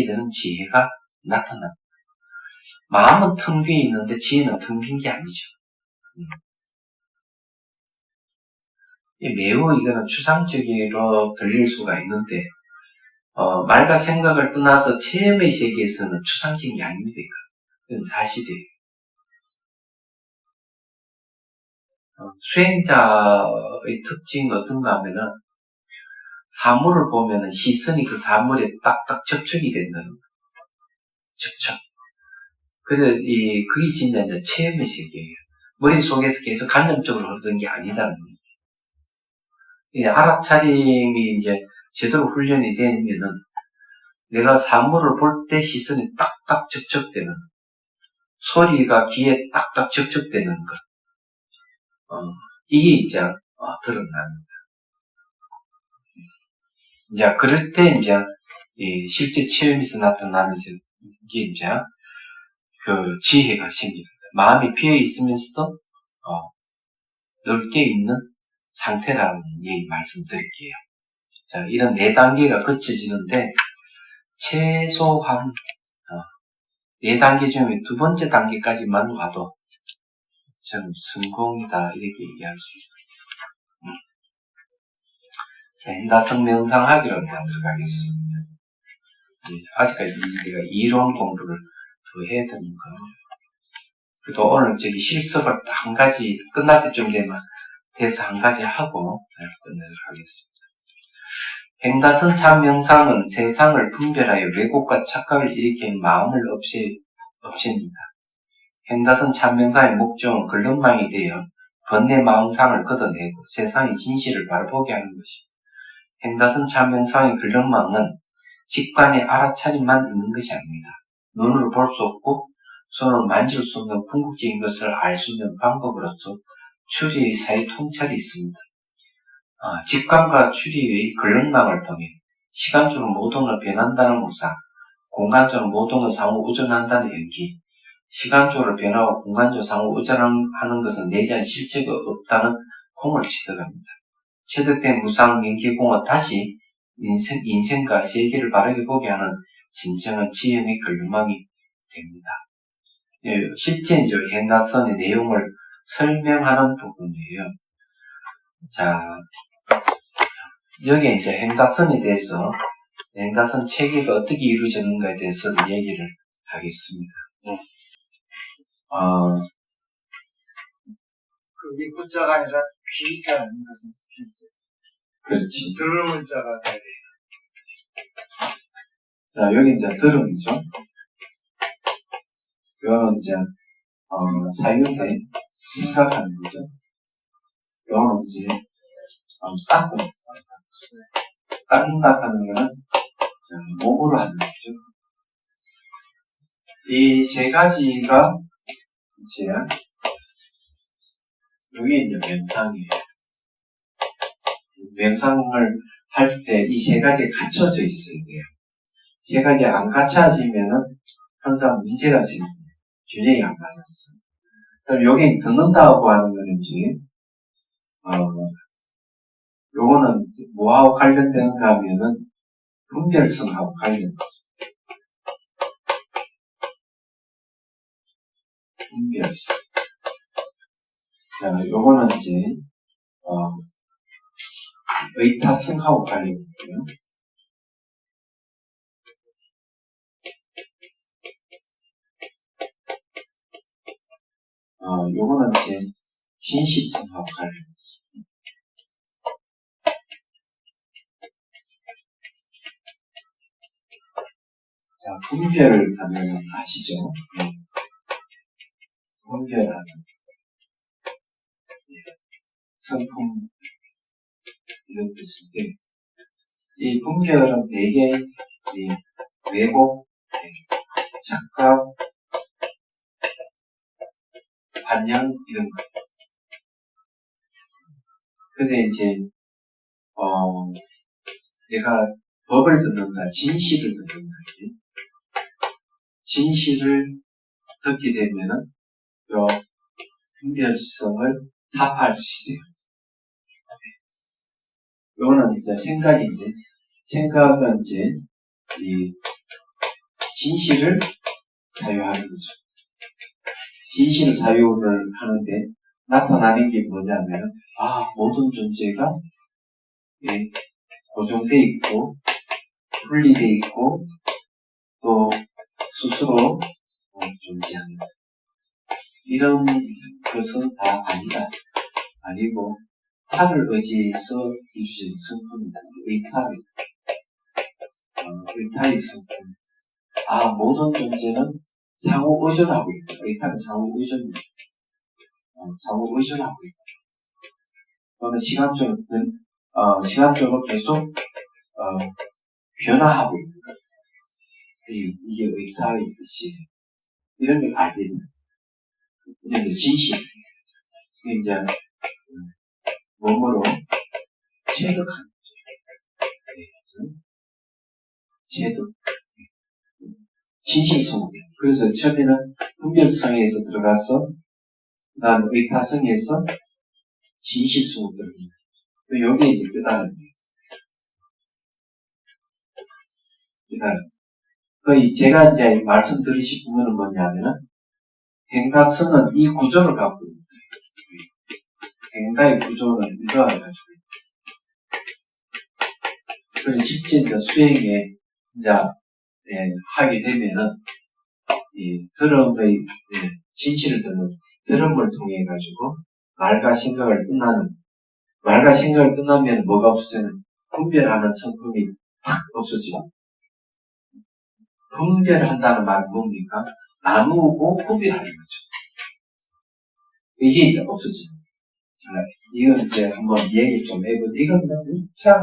되는 지혜가 나타납니다. 마음은 텅 비어 있는데 지혜는 텅 빈 게 아니죠. 매우 이거는 추상적으로 들릴 수가 있는데 말과 생각을 떠나서 체험의 세계에서는 추상적인 게 아닙니다. 그건 사실이에요. 수행자의 특징이 어떤가 하면은 사물을 보면은 시선이 그 사물에 딱딱 접촉이 된다는 거예요. 접촉. 그래서 그게 진짜 이제 체험의 세계예요. 머릿속에서 계속 간접적으로 흐르던 게 아니라는 거예요. 이 알아차림이 이제 제대로 훈련이 되면은 내가 사물을 볼 때 시선이 딱딱 접촉되는, 소리가 귀에 딱딱 접촉되는 것. 이게 이제 드러납니다. 이제 그럴 때 이제 실제 체험에서 나타나는 게 이제 그 지혜가 생깁니다. 마음이 비어 있으면서도 넓게 있는 상태라는 얘기 말씀드릴게요. 자, 이런 네 단계가 거쳐지는데 최소한 네 단계 중에 두 번째 단계까지만 와도 저는 성공이다 이렇게 얘기할 수 있어요. 자, 행다성 명상하기로 들어가겠습니다. 아직까지 우리가 이론 공부를 더 해야 되는 거. 그래도 오늘 실습을 한 가지 끝날 때쯤 되면 돼서 한 가지 하고 끝내도록 하겠습니다. 행다선 참명상은 세상을 분별하여 왜곡과 착각을 일으키는 마음을 없앱니다. 행다선 참명상의 목적은 근력망이 되어 번뇌 마음상을 걷어내고 세상의 진실을 바라보게 하는 것입니다. 행다선 참명상의 근력망은 직관의 알아차림만 있는 것이 아닙니다. 눈으로 볼 수 없고 손으로 만질 수 없는 궁극적인 것을 알 수 있는 방법으로서 추리의 사이 통찰이 있습니다. 직관과 추리의 근력망을 통해 시간적으로 모든 걸 변한다는 무사, 공간적으로 모든 걸 상호 의존한다는 연기, 시간적으로 변하고 공간적으로 상호 의존하는 것은 내재한 실체가 없다는 공을 체득합니다. 체득된 무상 연기공은 다시 인생과 세계를 바르게 보게 하는 진정한 지혜의 근력망이 됩니다. 실제 이제 행다선의 내용을 설명하는 부분이에요. 자, 여기에 이제 행다선에 대해서, 행다선 체계가 어떻게 이루어졌는가에 대해서 얘기를 하겠습니다. 그게 구자가 아니라 귀자 아닌가 생각했지. 그렇지. 들으는 자가 돼야 돼. 자, 여기 이제 들음이죠. 이거는 이제, 사유에 생각하는 거죠. 이거는 이제, 닦는다는 거는, 몸으로 하는 거죠. 이 세 가지가, 이제, 여기 이제 명상이에요. 명상을 할 때 이 세 가지가 갖춰져 있어야 돼요. 세 가지가 안 갖춰지면은 항상 문제가 생깁니다. 균형이 안 맞았어. 그럼 여기 듣는다고 하는 거는 이제, 요거는 뭐하고 관련되는가 하면은 분별성하고 관련됐습니다. 분별성. 자, 요거는 이제, 의타성하고 관련있고요. 요거는 이제 진실성하고 관련있습니다. 자, 분별을 하면 아시죠? 분별하는 성품 이런 뜻인데, 이 분별은 대개 이 왜곡, 착각, 반영 이런 거. 근데 이제 내가 법을 듣는다, 진실을 듣는다. 진실을 듣게 되면은 요 분별성을 타파할 수 있어요. 요거는 이제 생각인데, 생각은 이제 이 진실을 사유하는 거죠. 진실을 사유를 하는데 나타나는 게 뭐냐면, 모든 존재가 고정되어 있고 분리되어 있고 또 스스로 존재한다. 이런 것은 다 아니다. 아니고 타를 의지해서 이루어진 성품이다. 의타의 성품. 모든 존재는 상호 의존하고 있다. 의타는 상호 의존입니다. 상호 의존하고 있다. 또는 시간적으로 계속 변화하고 있다. 이게 의타의 뜻이에요. 이런 걸 알게 됩니다. 이제 진실. 이제 몸으로 체득하는 거죠. 체득. 진실성. 그래서 처음에는 분별성에서 들어가서 그 다음 의타성에서 진실성으로 들어갑니다. 여기에 이제 깨달은 거예요. 깨달은. 거의 제가 이제 말씀드리신 부분은 뭐냐면은 행가성은 이 구조를 갖고 있는 거예요. 행가의 구조는 이거와 가지고 있어요. 실제 이제 수행에 이제 하게 되면은 이 들음의 진실을 듣는 들음을 통해 가지고 말과 생각을 끝나면 뭐가 없어요? 분별하는 성품이 확 없어지죠. 분별한다는 말은 뭡니까? 나누고 구별하는 거죠. 이게 이제 없어지죠. 자, 이건 이제 한번 얘기 좀 해보죠. 이건 진짜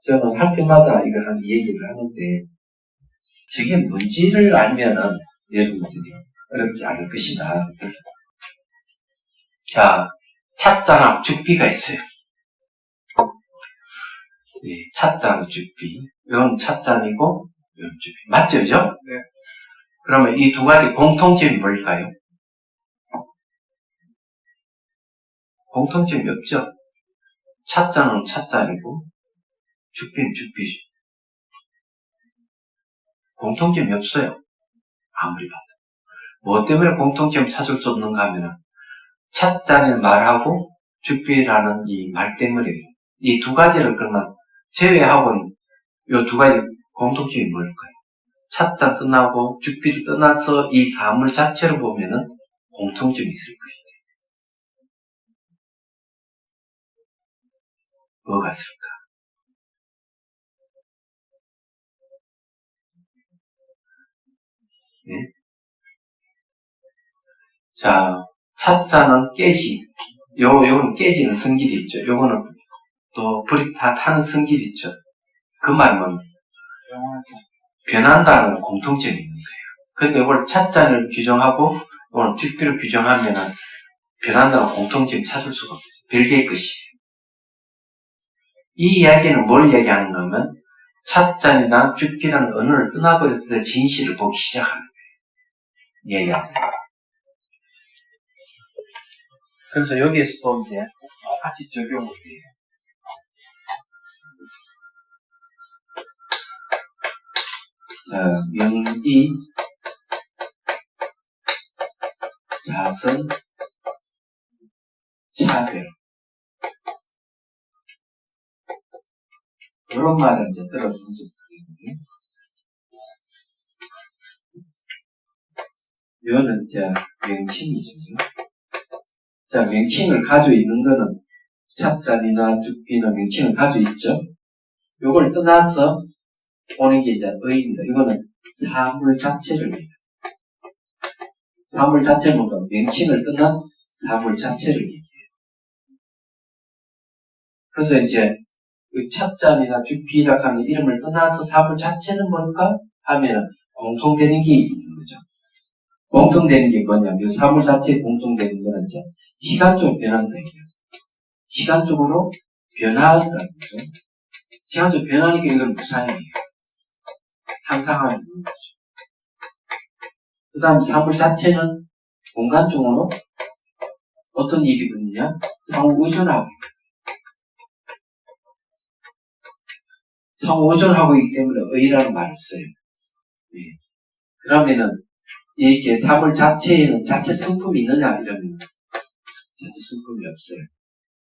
저는 할 때마다 이걸 한 얘기를 하는데, 저게 뭔지를 알면은 여러분들이 어렵지 않을 것이다. 자, 찻잔하고 죽비가 있어요. 찻잔, 죽비. 이건 찻잔이고, 이건 죽비. 맞죠, 그죠? 네. 그러면 이 두 가지 공통점이 뭘까요? 공통점이 없죠? 찻잔은 찻잔이고, 죽비는 죽비. 공통점이 없어요. 아무리 봐도. 뭐 때문에 공통점을 찾을 수 없는가 하면은, 찻잔의 말하고 죽비라는 이 말 때문에 이 두 가지를 그러면 제외하고는 이 두 가지 공통점이 뭘까요? 차자 떠나고 주피를 떠나서 이 사물 자체로 보면은 공통점이 있을 거예요. 뭐가 있을까? 네? 자, 차자는 요거는 깨지는 성질이 있죠. 요거는 또 불이 다 타는 성질이 있죠. 그 말은 변한다는 공통점이 있는 거예요. 근데 이걸 차자를 규정하고 이걸 주피를 규정하면은 변한다는 공통점이 찾을 수가 없어요. 별개의 것이에요. 이 이야기는 뭘 얘기하는 거면 차자나 주피라는 언어를 떠나버렸을 때 진실을 보기 시작하는 거예요. 얘기하죠. 그래서 여기에서 이제 똑같이 적용을 해요. 자, 명의, 자선, 차별. 이런 말을 이제 들어본 적이 있거든요. 이거는 이제 명칭이죠. 자, 명칭을 가지고 있는 거는 차자리나 주피나 명칭을 가지고 있죠. 요걸 떠나서 오는 게 이제 의입니다. 이거는 사물 자체를 얘기해요. 사물 자체는 뭔가 명칭을 떠난 사물 자체를 얘기해요. 그래서 이제 그 차자리나 주피라고 하는 이름을 떠나서 사물 자체는 뭘까? 하면 공통되는 게 있는 거죠. 공통되는 게 뭐냐면 이 사물 자체에 공통되는 거는 이제 시간적으로 변한다는 거예요. 시간적으로 변화한다는 거죠. 시간적으로 변하는 게 이건 무상이에요. 항상 하는 거죠. 그 다음 사물 자체는 공간적으로 어떤 일이 있느냐? 상호 의존하고 상호 의존하고 있기 때문에 의라는 말을 써요. 예. 그러면은 이게 사물 자체에는 자체 성품이 있느냐 이러면 자체 성품이 없어요.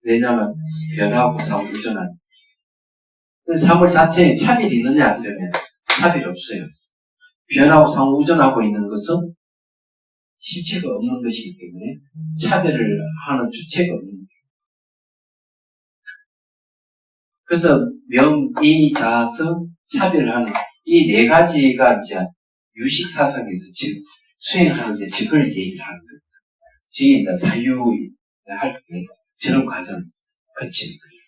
왜냐하면 변하고 상호 의존하는. 사물 자체에 차별이 있느냐 이러면 차별이 없어요. 변하고 상호 의존하고 있는 것은 실체가 없는 것이기 때문에 차별을 하는 주체가 없는 거예요. 그래서 명의, 자성, 차별을 하는 이 네 가지가 이제 유식사상에서 지금 수행하는데 저걸 얘기를 하는 거예요. 지금 이제 사유할 때 저런 과정을 거치는 거예요.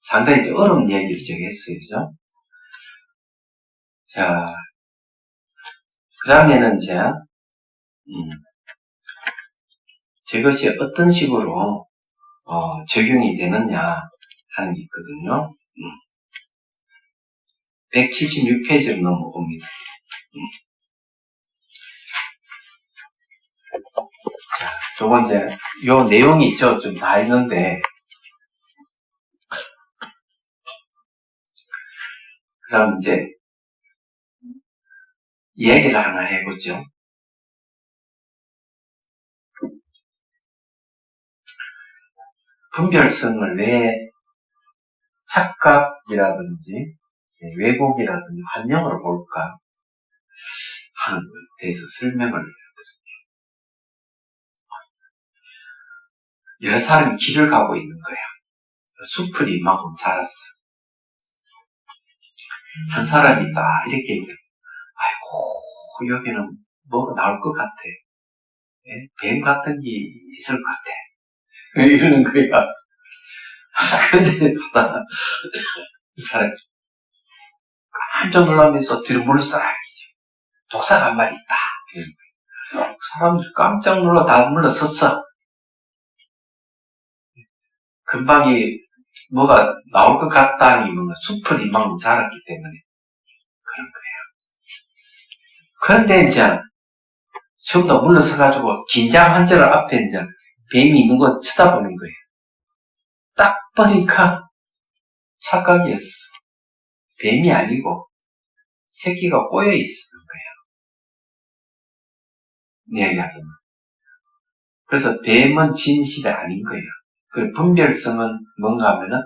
상당히 이제 어려운 얘기를 제가 했어요. 그죠? 자, 그러면은 이제, 저것이 어떤 식으로, 적용이 되느냐 하는 게 있거든요. 176페이지로 넘어옵니다. 자, 저거 이제, 요 내용이 좀 다 있는데, 그럼 이제, 얘기를 하나 해보죠. 분별성을 왜 착각이라든지, 왜곡이라든지 환영으로 볼까 하는 것에 대해서 설명을 해드릴게요. 여러 사람이 길을 가고 있는 거야. 숲을 이만큼 자랐어. 한 사람이 딱 이렇게 얘기해. 아이고, 여기는 뭐가 나올 것 같아. 뱀 같은 게 있을 것 같아. 이러는 거야. 근데 가다가 이 사람이 깜짝 놀라면서 뒤로 물러서라기죠. 독사가 한 마리 있다. 이러는 거야. 사람들이 깜짝 놀라 다 물러섰어. 금방이 뭐가 나올 것 같다니 뭔가 숲을 이만큼 자랐기 때문에 그런 거예요. 그런데 이제 전부 다 물러서가지고 긴장 한 절 앞에 이제 뱀이 있는 거 쳐다보는 거예요. 딱 보니까 착각이었어. 뱀이 아니고 새끼가 꼬여 있었던 거예요. 얘기하잖아. 그래서 뱀은 진실이 아닌 거예요. 그 분별성은 뭔가 하면은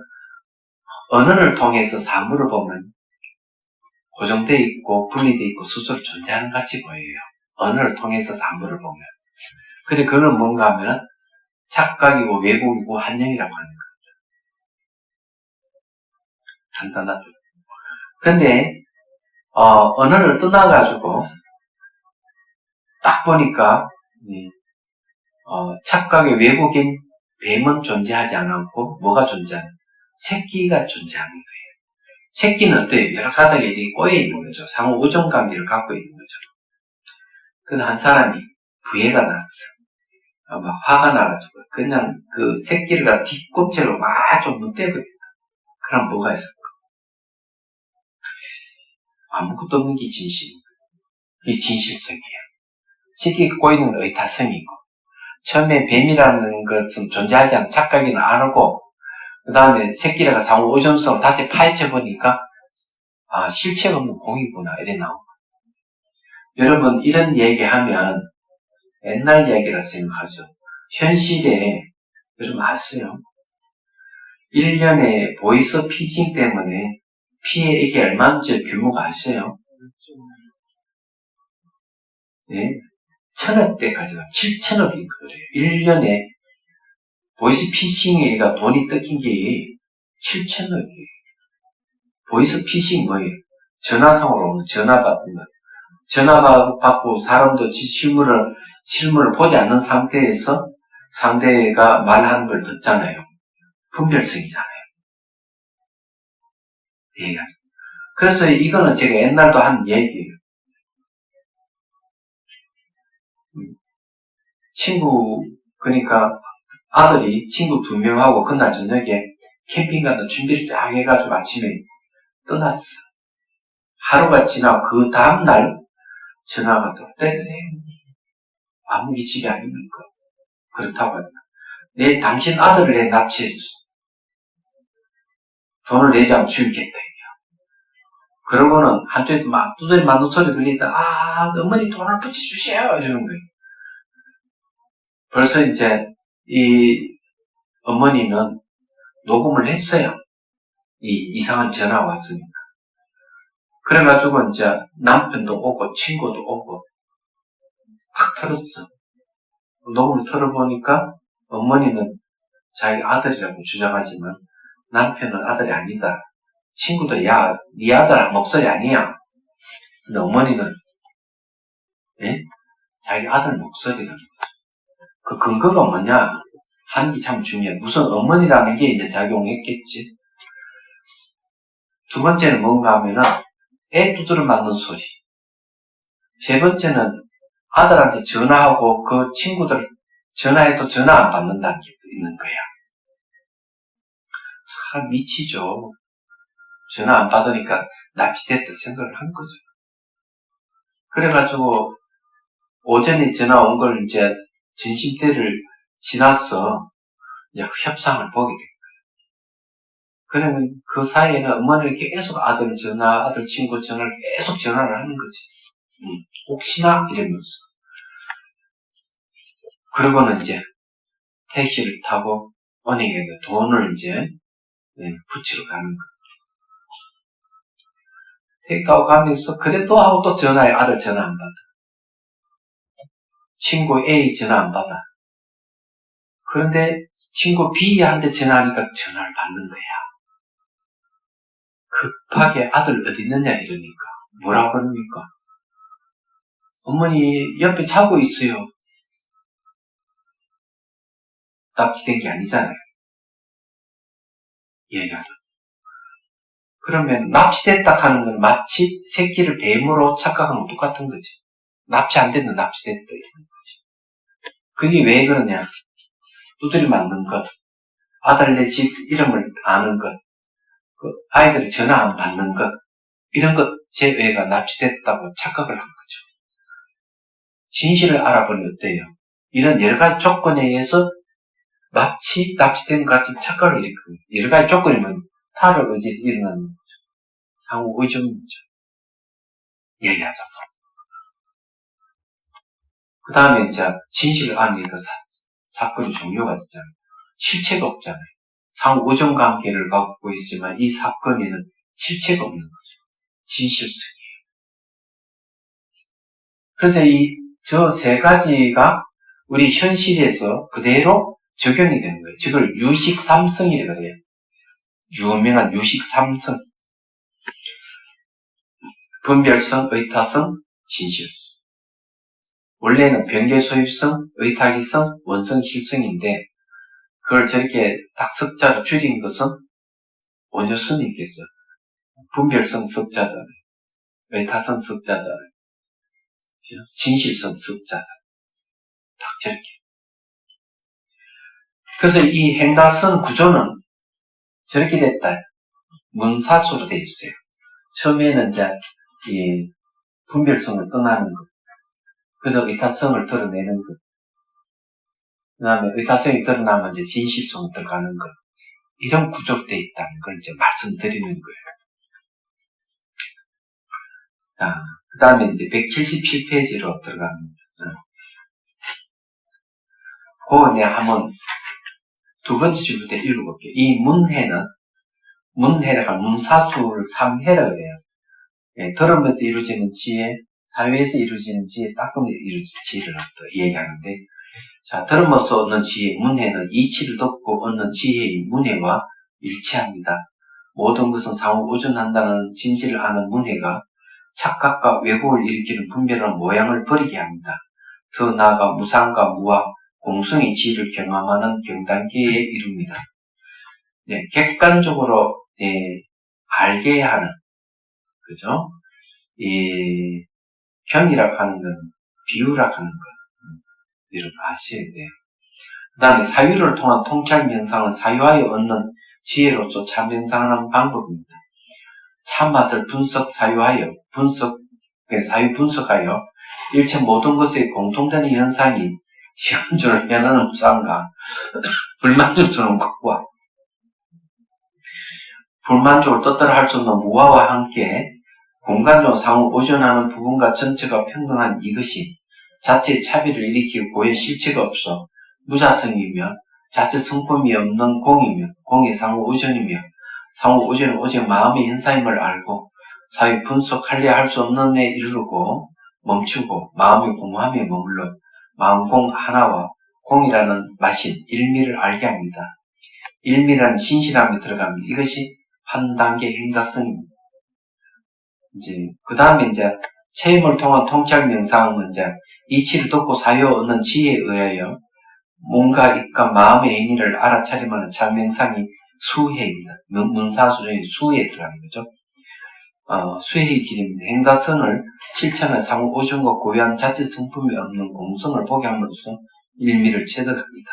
언어를 통해서 사물을 보면 고정되어 있고 분리되어 있고 스스로 존재하는 같이 보여요. 언어를 통해서 사물을 보면. 근데 그건 뭔가 하면은 착각이고 왜곡이고 한념이라고 하는 거예요. 간단하죠. 근데 언어를 떠나가지고 딱 보니까 착각의 왜곡인 뱀은 존재하지 않았고 뭐가 존재하는? 새끼가 존재하는 거예요. 새끼는 어때요? 여러 가닥에 꼬여 있는 거죠. 상호 우정 관계를 갖고 있는 거죠. 그래서 한 사람이 부해가 났어. 막 화가 나가지고 그냥 그 새끼를 뒤꿈치로 막 좀 못대버렸다. 그럼 뭐가 있을까? 아무것도 없는 게 진실이에요. 이게 진실성이에요. 새끼가 꼬이는 건 의타성이고 처음에 뱀이라는 것은 존재하지 않은 착각이는 안 하고 그 다음에 새끼라가 상호 의존성을 다시 파헤쳐보니까 실체가 없는 공이구나 이래 나오고. 여러분 이런 얘기하면 옛날 얘기라 생각하죠. 현실에 여러분 아세요? 1년에 보이스 피싱 때문에 피해액이 얼마인지 규모가 아세요? 네? 1000억대까지가 7천억인 거래요. 1년에 보이스 피싱에가 돈이 뜯긴 게 7천억이에요. 보이스 피싱 뭐예요? 전화상으로 오는 전화 받는 거. 전화 받고 사람도 실물을 보지 않는 상태에서 상대가 말하는 걸 듣잖아요. 분별성이잖아요. 얘기하죠. 그래서 이거는 제가 옛날도 한 얘기예요. 그러니까 아들이 친구 2명하고 그날 저녁에 캠핑 가서 준비를 쫙 해가지고 아침에 떠났어. 하루가 지나고 그 다음날 전화가 또 때리네. 아무리 집이 아닙니까? 그렇다고 하니까. 당신 아들을 내 납치해줬어. 돈을 내지 않으면 죽이겠다. 그러고는 한쪽에서 막 두드리 맞는 소리 들리다, 어머니 돈을 붙여주세요. 이러는 거예요. 벌써 이제 이 어머니는 녹음을 했어요. 이 이상한 전화가 왔으니까. 그래가지고 이제 남편도 오고 친구도 오고 탁 털었어. 녹음을 털어보니까 어머니는 자기 아들이라고 주장하지만 남편은 아들이 아니다. 친구도 야, 네 아들 목소리 아니야. 근데 어머니는 자기 아들 목소리라는 거죠. 그 근거가 뭐냐 하는 게 참 중요해. 무슨 어머니라는 게 이제 작용했겠지. 두 번째는 뭔가 하면은 애 두드려 맞는 소리. 세 번째는 아들한테 전화하고 그 친구들 전화해도 전화 안 받는다는 게 있는 거야. 참 미치죠. 전화 안 받으니까 납치됐다 생각을 한 거죠. 그래가지고 오전에 전화 온 걸 이제 전심때를 지나서 이제 협상을 보게 된 거예요. 그러면 그 사이에는 어머니는 계속 아들 전화, 아들 친구 전화를 계속 전화를 하는 거지. 혹시나 이러면서. 그러고는 이제 택시를 타고 은행에 돈을 이제 붙이러 가는 거예요. 택시 타고 가면서 그래도 하고 또 전화해. 아들 전화 안 받아. 친구 A 전화 안 받아. 그런데 친구 B한테 전화하니까 전화를 받는 거야. 급하게 아들 어디 있느냐 이러니까 뭐라고 그럽니까? 어머니 옆에 자고 있어요. 납치된 게 아니잖아요. 얘기하죠. 그러면 납치됐다 하는 건 마치 새끼를 뱀으로 착각하는 건 똑같은 거지. 납치 안 됐는데 납치됐다 이러는 거지. 그게 왜 그러냐? 두드리 맞는 것, 아들 내 집 이름을 아는 것, 그 아이들이 전화 안 받는 것, 이런 것 제 애가 납치됐다고 착각을 한 거죠. 진실을 알아보니 어때요? 이런 여러 가지 조건에 의해서 마치 납치된 것 같이 착각을 일으키고 여러 가지 조건이면 타를 의지해서 일어나는 거죠. 상호 의존이죠. 얘기하자고. 그 다음에 이제 진실을 아니까 사건이 종료가 됐잖아요. 실체가 없잖아요. 상호 오전 관계를 갖고 있지만 이 사건에는 실체가 없는 거죠. 진실성이에요. 그래서 저 세 가지가 우리 현실에서 그대로 적용이 되는 거예요. 저걸 유식삼성이라고 그래요. 유명한 유식삼성. 분별성, 의타성, 진실성. 원래는 변계소입성, 의타기성, 원성실성인데 그걸 저렇게 딱 석자로 줄인 것은 원효스님께서 분별성 석자잖아요. 의타성 석자잖아요. 진실성 석자잖아요. 딱 저렇게. 그래서 이 행다성 구조는 저렇게 됐다. 문사수로 돼 있어요. 처음에는 이제 이 분별성을 떠나는 것. 그래서 의타성을 드러내는 것. 그 다음에 의타성이 드러나면 이제 진실성을 들어가는 것. 이런 구조로 돼 있다는 걸 이제 말씀드리는 거예요. 자, 그 다음에 이제 177페이지로 들어갑니다. 그거 이제 한번 두 번째 줄부터 읽어볼게요. 이 문해라가 문사수를 3해라고 해요. 예, 들으면서 이루어지는 지혜, 사회에서 이루어지는 지혜, 닦으면서 이루어지는 지혜를 또 얘기하는데, 자, 들음으로써 얻는 지혜, 문해는 이치를 돕고 얻는 지혜의 문해와 일치합니다. 모든 것은 상호 오존한다는 진실을 아는 문해가 착각과 왜곡을 일으키는 분별한 모양을 버리게 합니다. 더 나아가 무상과 무와 공성의 지혜를 경험하는 경단계에 이릅니다. 네, 객관적으로 알게 하는, 그죠? 이 경이라고 하는 건 비유라고 하는 것, 이런 거 아셔야 돼요. 그 다음에 사유를 통한 통찰 명상은 사유하여 얻는 지혜로서 참명상하는 방법입니다. 참맛을 사유 분석하여 일체 모든 것의 공통되는 현상인 시험주를 면하는 무상과 불만족스러운 것과 불만족을 뜻대로 할 수 없는 무아와 함께 공간적으로 상호 오존하는 부분과 전체가 평등한 이것이 자체의 차별을 일으키고 고의 실체가 없어 무자성이며 자체 성품이 없는 공이며 공의 상호 오존이며 상호 오존은 오직 마음의 현상임을 알고 사유 분석하려 할 수 없는 데 이르르고 멈추고 마음의 공함에 머물러 마음 공 하나와 공이라는 마신 일미를 알게 합니다. 일미라는 진실함이 들어갑니다. 이것이 한 단계 행다성입니다. 이제 그 다음에 이제 체험을 통한 통찰 명상은 이제 이치를 돕고 사유 얻는 지혜에 의하여 몸과 입과 마음의 행위를 알아차림하는 참명상이 수혜입니다. 문사수 중에 수혜에 들어가는 거죠. 수혜의 길입니다. 행다성을 실천한 상호 오존과 고유한 자체 성품이 없는 공성을 보게 함으로써 일미를 체득합니다.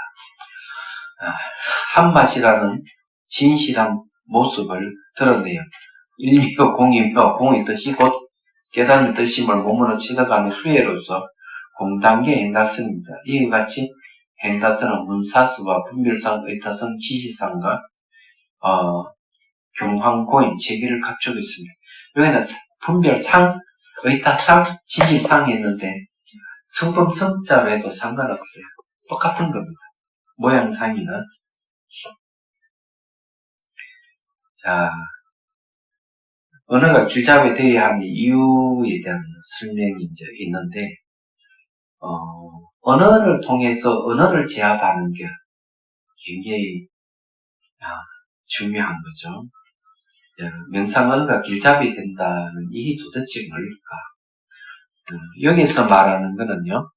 한맛이라는 진실한 모습을 드러내요. 일미요 공이며 공의 뜻이 곧 깨달음의 뜻임을 몸으로 체득하는 수혜로서 공단계 행다성입니다. 이와 같이 행다성은 문사수와 분별상, 의타성, 지시상과 경황고인 체계를 갖추고 있습니다. 여기는 분별상, 의타상, 지시상이 있는데 성품 성자로 해도 상관없어요. 똑같은 겁니다. 모양상이는. 자, 언어가 길잡이 되어야 하는 이유에 대한 설명이 이제 있는데, 언어를 통해서 언어를 제압하는 게 굉장히 중요한 거죠. 명상 언어가 길잡이 된다는 이게 도대체 뭘까? 여기서 말하는 거는요,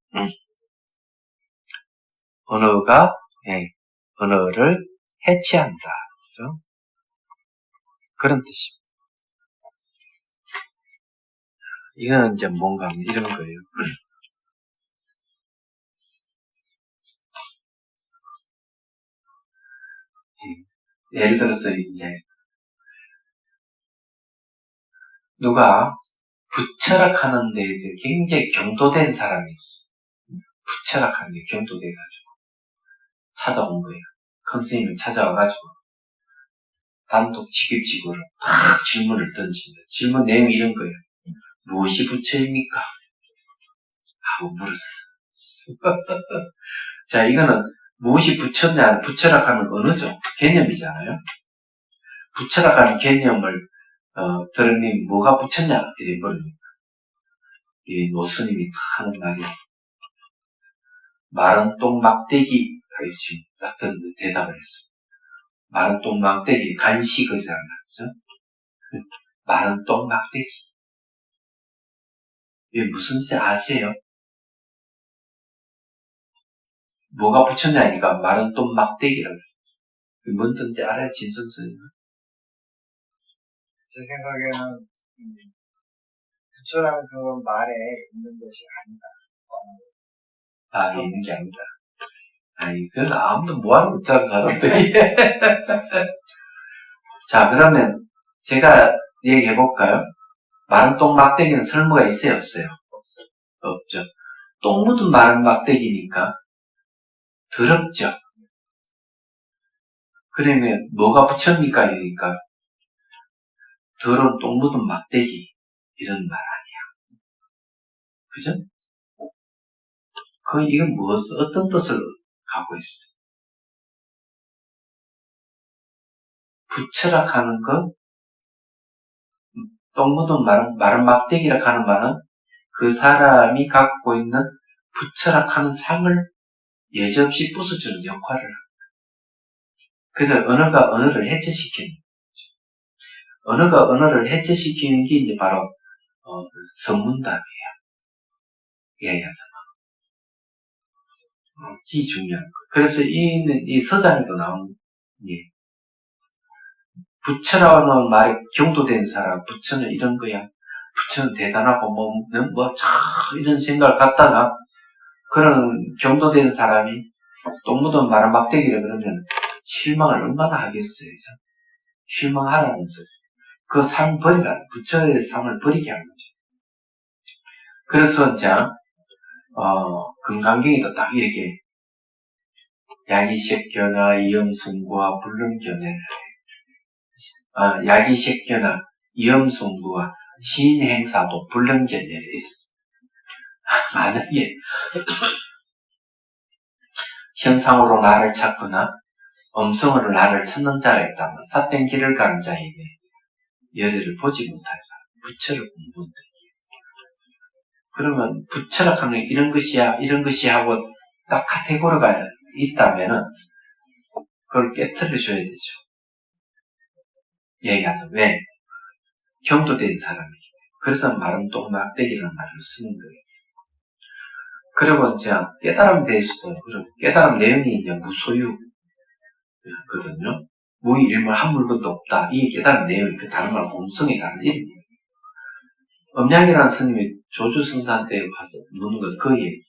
언어가 언어를 해체한다. 그죠? 그런 뜻입니다. 이거는 이제 뭔가 이런 거예요. 예를 들어서 이제 누가 부철학하는 데 굉장히 경도된 사람이 있어. 부철학하는 데 경도돼가지고 찾아온 거예요. 큰 스님을 찾아와가지고 단독 직입직으로 막 질문을 던집니다. 질문 내용이 이런 거예요. 무엇이 부처입니까? 하고 물었어. 자, 이거는 무엇이 부처냐, 부처락하는 언어죠. 개념이잖아요. 부처락하는 개념을 들으니 뭐가 부처냐 이래 버립니까? 이 노스님이 하는 말이 마른 똥 막대기 이렇게 딱 듣는데 대답을 했어요. 마른 똥 막대기 간식을이라는 말이죠. 마른 똥 막대기. 이게 무슨 뜻인지 아세요? 뭐가 부처냐니까 마른 똥 막대기라고 그래요. 뭔 뜻인지 알아요, 진선생님? 제 생각에는 부처라는 그 말에 있는 것이 아니다. 아, 있는 게 아니다. 아이, 그건 아무도 뭐하는 못하는 사람들이. 자, 그러면 제가 얘기해볼까요? 마른 똥 막대기는 설무가 있어요, 없어요? 없죠. 똥 묻은 마른 막대기니까 더럽죠. 그러면 뭐가 부처입니까? 이러니까 더러운 똥 묻은 막대기 이런 말 아니야. 그죠? 이건 어떤 뜻을 갖고 있어요? 부처락하는 거, 똥 묻은 마른 막대기라 하는 말은 그 사람이 갖고 있는 부처락하는 상을 여지없이 부숴주는 역할을 합니다. 그래서 언어가 언어를 해체시키는 거죠. 언어가 언어를 해체시키는 게 이제 바로 선문답이에요. 이야기하자면. 이 중요한 거. 그래서 이 서장에도 나온 부처라는 말에 경도된 사람, 부처는 이런 거야. 부처는 대단하고 이런 생각을 갖다가 그런 경도된 사람이 똥 묻은 마른 막대기를 그러면 실망을 얼마나 하겠어요. 실망하라는 거죠. 그 상 버리라는, 부처의 상을 버리게 하는 거죠. 그래서 이제 금강경에도 딱 이렇게 야기색견화 이염승구와 불능견에 야기색견화 이염승구와 신행사도 불능견에 만약에 현상으로 나를 찾거나 음성으로 나를 찾는 자가 있다면 삿된 길을 가는 자에게 열애를 보지 못하리라. 부처를 공부한다. 그러면 부처라 하면 이런 것이야 하고 딱 카테고리가 있다면은 그걸 깨트려줘야 되죠. 얘기하자. 왜? 경도된 사람이기 때문에. 그래서 마른 똥 막대기라는 말을 쓰는 거예요. 그리고 이제 깨달음 대해서도 깨달음 내용이 이제 무소유거든요. 무일물 한 물건도 없다. 이 깨달음 내용이 그 다른 말 공성이 다른 이름이에요. 음양이라는 스님이 조주승사한테 가서 묻는 것 그 얘기.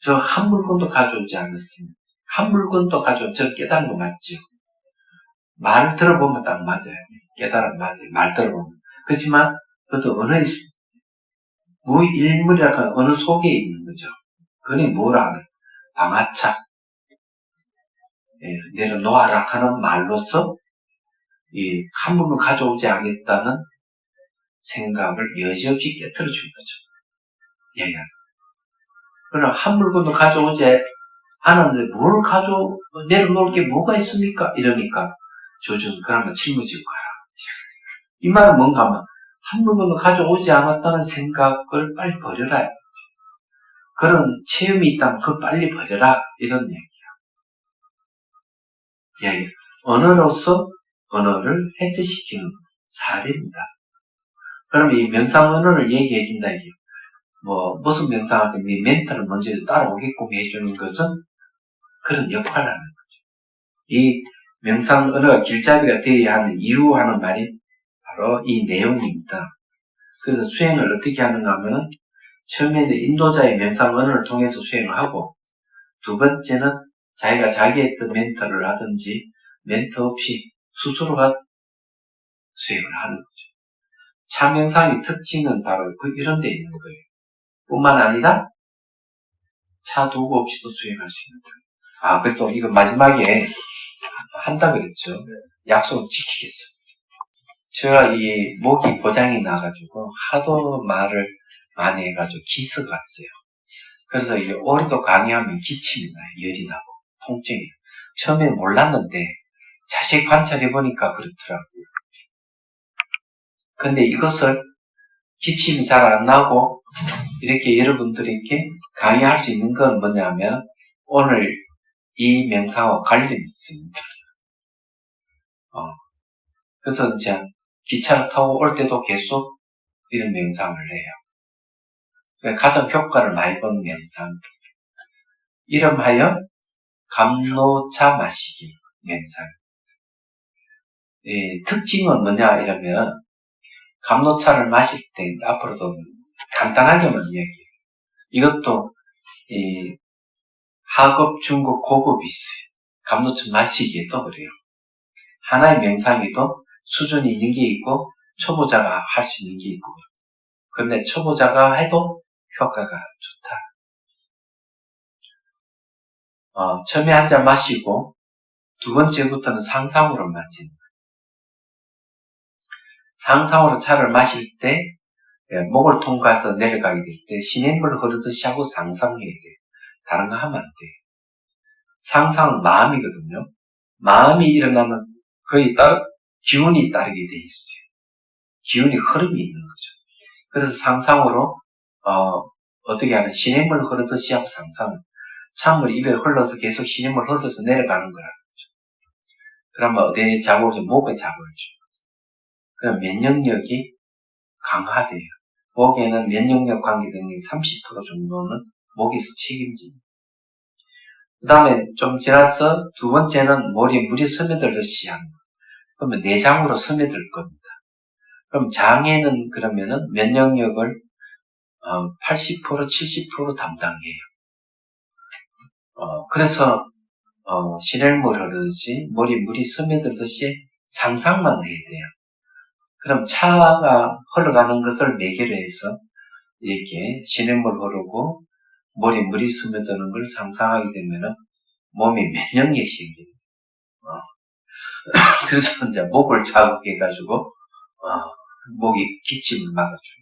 저 한 물건도 가져오지 않았습니다. 한 물건도 가져오면 저 깨달은 거 맞죠? 말 들어보면 딱 맞아요. 깨달음 맞아요. 말 들어보면. 그렇지만 그것도 언어의 무일물이라고 하는 언어 속에 있는 거죠. 그게 뭐라 하는 방아차 내려놓아라 하는 말로서 이 한 물건 가져오지 않겠다는 생각을 여지없이 깨트려 준 거죠. 얘기하자. 그러나 한 물건도 가져오지 않았는데 뭘 내려놓을 게 뭐가 있습니까? 이러니까 조준 그러면 짊어지고 가라. 이 말은 뭔가 하면 한 물건도 가져오지 않았다는 생각을 빨리 버려라. 그런 체험이 있다면 그걸 빨리 버려라. 이런 얘기예요. 언어로서 언어를 해체시키는 사례입니다. 그럼 이 명상 언어를 얘기해 준다 이게 무슨 명상하든 이 멘탈을 먼저 따라오게끔 해주는 것은 그런 역할을 하는 거죠. 이 명상 언어가 길잡이가 되어야 하는 이유 하는 말이 바로 이 내용입니다. 그래서 수행을 어떻게 하는가 하면은 처음에는 인도자의 명상 언어를 통해서 수행을 하고 두 번째는 자기가 자기의 멘터를 하든지 멘터 없이 스스로가 수행을 하는 거죠. 차명상의 특징은 바로 이런 데 있는 거예요. 뿐만 아니라 차 도구 없이도 수행할 수 있는 거예요. 그래서 이거 마지막에 한다 그랬죠. 약속을 지키겠어. 제가 이 목이 고장이 나가지고 하도 말을 많이 해가지고 기스 갔어요. 그래서 이게 오래도 강의하면 기침이 나요. 열이 나고 통증이. 처음엔 몰랐는데 자세히 관찰해보니까 그렇더라고요. 근데 이것을 기침이 잘 안 나고 이렇게 여러분들에게 강의할 수 있는 건 뭐냐면 오늘 이 명상과 관련이 있습니다. 그래서 이제 기차를 타고 올 때도 계속 이런 명상을 해요. 가장 효과를 많이 본 명상. 이름하여 감로차 마시기 명상. 특징은 뭐냐 이러면 감로차를 마실 때 앞으로도 간단하게만 이야기해요. 이것도 하급, 중급, 고급이 있어요. 감로차 마시기에도 그래요. 하나의 명상에도 수준이 있는 게 있고 초보자가 할 수 있는 게 있고 그런데 초보자가 해도 효과가 좋다. 처음에 한 잔 마시고 두 번째부터는 상상으로 마신다. 상상으로 차를 마실 때 목을 통과해서 내려가게 될 때 시냇물 흐르듯이 하고 상상해야 돼요. 다른 거 하면 안 돼요. 상상은 마음이거든요. 마음이 일어나면 거의 기운이 따르게 돼 있어요. 기운이 흐름이 있는 거죠. 그래서 상상으로 어떻게 하는 시냇물 흐르듯이 하고 상상. 찬물이 입에 흘러서 계속 시냇물 흘러서 내려가는 거라는 거죠. 그러면 어디에 자극을 줘? 목에 자극을 줘. 그럼 면역력이 강화돼요. 목에는 면역력 관계등이 30% 정도는 목에서 책임집니다. 그 다음에 좀 지나서 두 번째는 머리에 물이 스며들듯이 하는 거. 그러면 내장으로 스며들 겁니다. 그럼 장에는 그러면은 면역력을 80% 70% 담당해요. 그래서 시냇물 흐르듯이 머리에 물이 스며들듯이 상상만 해야 돼요. 그럼 차가 흘러가는 것을 매개로 해서 이렇게 시냇물 흐르고 머리에 물이 스며드는 걸 상상하게 되면은 몸에 면역력이 생겨요. 그래서 이제 목을 자극해가지고 목이 기침을 막아줘요.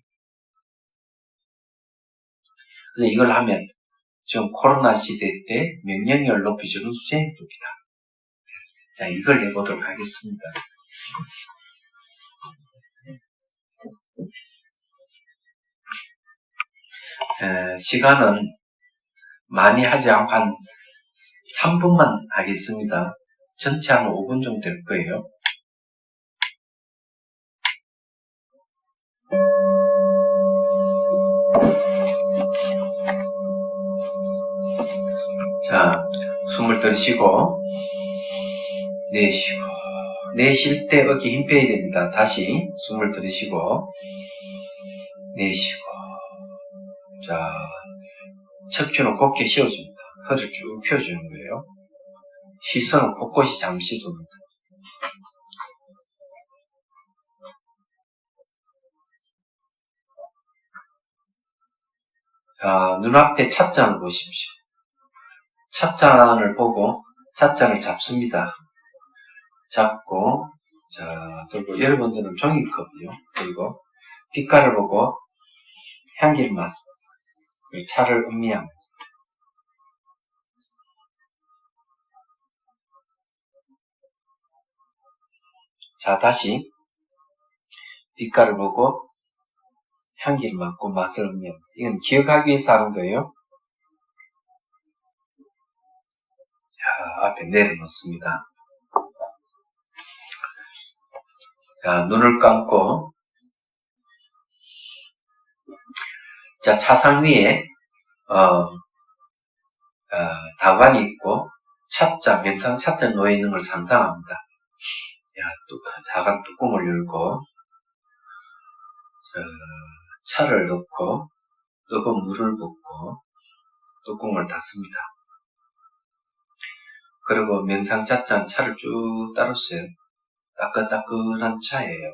그래서 이걸 하면 지금 코로나 시대 때 면역력을 높여주는 수행법이다. 자, 이걸 해보도록 하겠습니다. 시간은 많이 하지 않고 한 3분만 하겠습니다. 전체 한 5분 정도 될 거예요. 자, 숨을 들이쉬고 내쉬고 내쉴 때 어깨 힘 빼야 됩니다. 다시 숨을 들이쉬고 내쉬고 자, 척추는 곧게 씌워줍니다. 허리를 쭉 펴주는 거예요. 시선은 곳곳이 잠시 둡니다. 자, 눈앞에 찻잔을 보십시오. 찻잔을 보고 찻잔을 잡습니다. 잡고 자, 그리고 여러분들은 종이컵이요. 그리고 빛깔을 보고 향기를 맡고 차를 음미합니다. 자, 다시 빛깔을 보고 향기를 맡고 맛을 음미합니다. 이건 기억하기 위해서 하는 거예요. 자, 앞에 내려놓습니다. 자, 눈을 감고 자, 차상 위에 다관이 있고 찻잔, 명상 찻잔 놓여 있는 걸 상상합니다. 작은 뚜껑을 열고 차를 넣고 뜨거운 물을 붓고 뚜껑을 닫습니다. 그리고 명상 찻잔 차를 쭉 따랐어요. 따끈따끈한 차예요.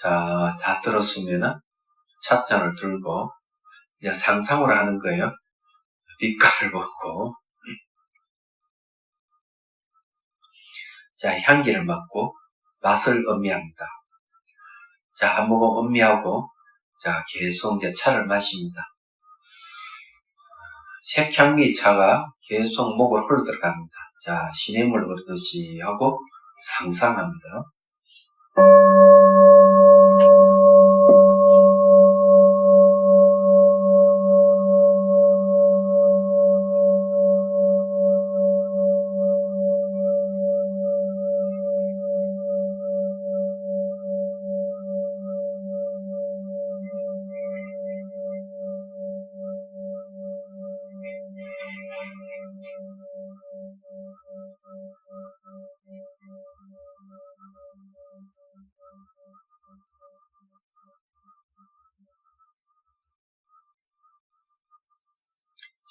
자, 다 들었으면은 찻잔을 들고 이제 상상으로 하는 거예요. 빛깔을 보고 자, 향기를 맡고 맛을 음미합니다. 자, 한 모금 음미하고 자, 계속 이제 차를 마십니다. 색향미 차가 계속 목을 흘러 들어갑니다. 자, 시냇물 흐르듯이 하고 상상합니다.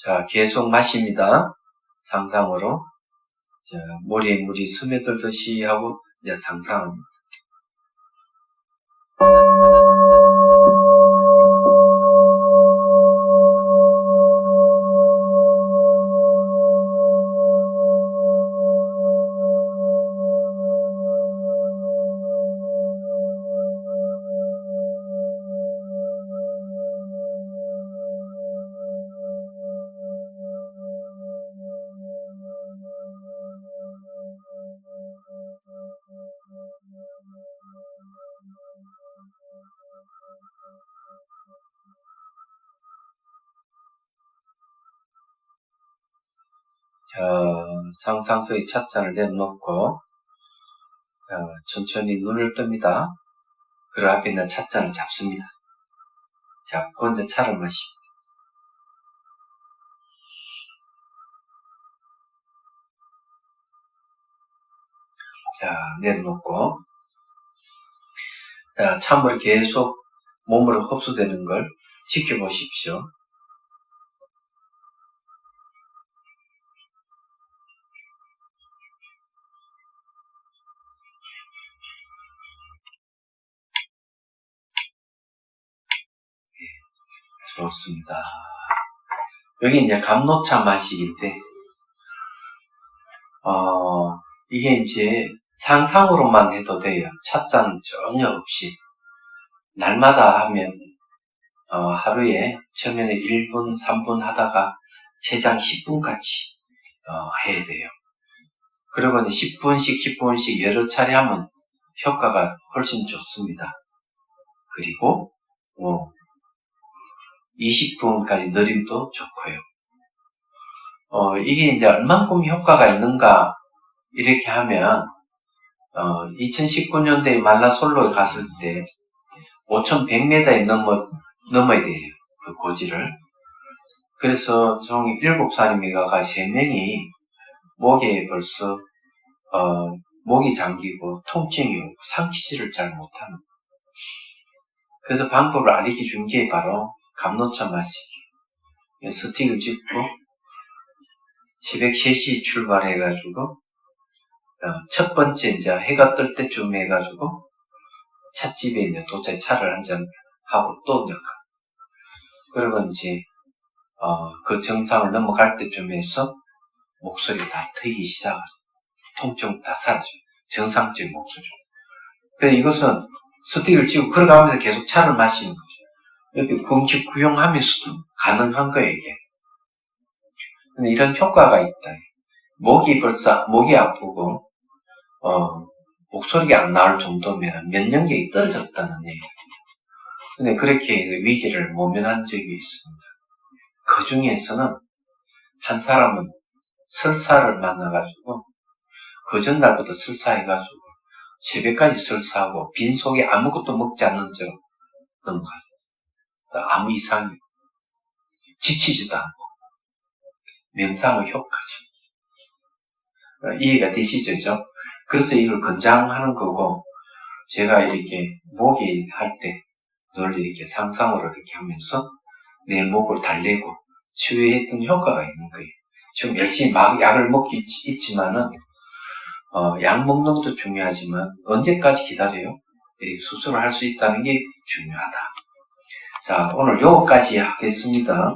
자, 계속 마십니다. 상상으로. 자, 머리에 물이 스며들듯이 하고 이제 상상합니다. 상상 속의 찻잔을 내놓고 천천히 눈을 뜹니다. 그리고 앞에 있는 찻잔을 잡습니다. 잡고 이제 차를 마십니다. 자, 내려놓고 찬물이 계속 몸으로 흡수되는 걸 지켜보십시오. 좋습니다. 여기 이제 감노차 마시기인데, 이게 이제 상상으로만 해도 돼요. 찻잔 전혀 없이. 날마다 하면, 하루에 처음에는 1분, 3분 하다가 최장 10분까지, 해야 돼요. 그리고 이제 10분씩 여러 차례 하면 효과가 훨씬 좋습니다. 그리고, 20분까지 느림도 좋고요. 이게 이제 얼만큼 효과가 있는가, 이렇게 하면, 2019년도에 말라솔로에 갔을 때, 5,100m에 넘어야 돼요. 그 고지를. 그래서 총 7살인 애가 3명이 목에 벌써, 목이 잠기고 통증이 오고 삼키지를 잘 못하는. 그래서 방법을 알려 준 게 바로 감노차 마시기. 스틱을 짚고, 새벽 3시 출발해가지고, 첫 번째 이제 해가 뜰 때쯤 해가지고, 찻집에 이제 도착해 차를 한잔 하고 또 이제 가. 그리고 이제, 그 정상을 넘어갈 때쯤 해서 목소리가 다 트이기 시작하죠. 통증 다 사라져요. 정상적인 목소리. 그래서 이것은 스틱을 쥐고 걸어가면서 계속 차를 마시는 거죠. 이렇게 구용하면서도 가능한 거예요, 이게. 근데 이런 효과가 있다. 목이 아프고, 목소리가 안 나올 정도면 면역력이 떨어졌다는 얘기예요. 근데 그렇게 위기를 모면한 적이 있습니다. 그 중에서는 한 사람은 설사를 만나가지고, 그 전날부터 설사해가지고, 새벽까지 설사하고, 빈속에 아무것도 먹지 않는 채로 넘어갔어요. 아무 이상이, 지치지도 않고, 명상의 효과죠. 이해가 되시죠? 그래서 이걸 권장하는 거고, 제가 이렇게 목이 할 때 늘 이렇게 상상으로 이렇게 하면서 내 목을 달래고 치유했던 효과가 있는 거예요. 지금 열심히 막 약을 먹고 있지만은, 약 먹는 것도 중요하지만 언제까지 기다려요? 수술을 할 수 있다는 게 중요하다. 자, 오늘 요거까지 하겠습니다.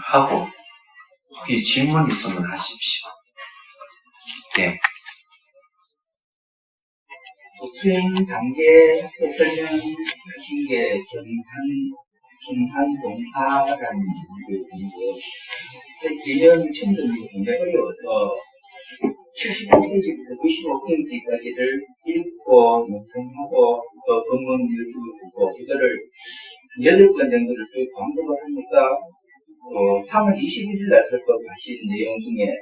하고, 혹시 질문 있으면 하십시오. 네. 수행 단계에서는 하신 게 경한 중한동파라는 게 있는데 개념 친분이 굉장히 어려워서 75페이지부터 95페이지까지를 읽고 연습하고 또 본문 유튜브 보고 이거를 8번 정도를 쭉 반복을 하니까 3월 21일 날 설법하신 내용 중에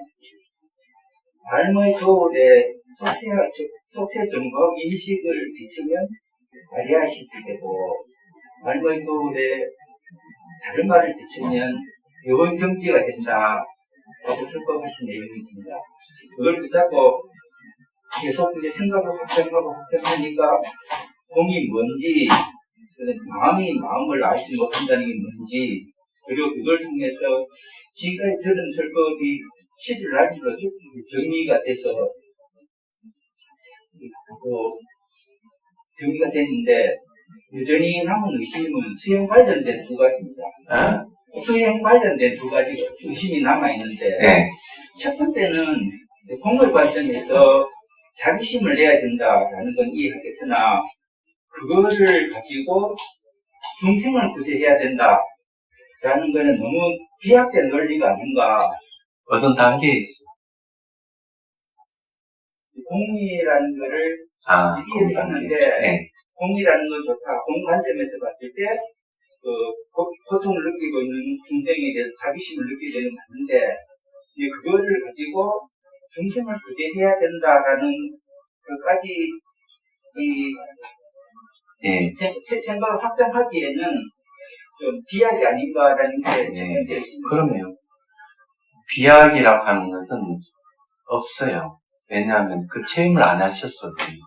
삶의 거울에 속태 정보 인식을 비추면 발휘시키고 삶의 거울에 다른 말을 비추면 영혼 경지가 된다 라고 설법하신 내용이 있습니다. 그걸 붙잡고 계속 이제 생각을 확정하니까 공이 뭔지, 마음이 마음을 알지 못한다는 게 뭔지, 그리고 그걸 통해서 지금까지 들은 설법이 실을 알기로 정리가 돼서 정리가 됐는데 여전히 남은 의심은 수행 관련된 두 가지입니다. 수행 관련된 두 가지 의심이 남아있는데 네. 첫 번째는 공의 관점에서 자비심을 내야 된다라는 건 이해하겠으나 그거를 가지고 중생을 구제해야 된다라는 거는 너무 비약된 논리가 아닌가. 어떤 단계에 있어? 공이라는 거를 이해를 했는데 네. 공이라는 건 좋다. 공 관점에서 봤을 때 고통을 느끼고 있는 중생에 대해서 자비심을 느끼게 되는 건 맞는데 그거를 가지고 중생을 구제해야 된다라는 것까지 생각을 확정하기에는 좀 비약이 아닌가라는 게 첫 번째 있습니다. 그럼요. 비약이라고 하는 것은 없어요. 왜냐하면 그 체험을 안 하셨거든요.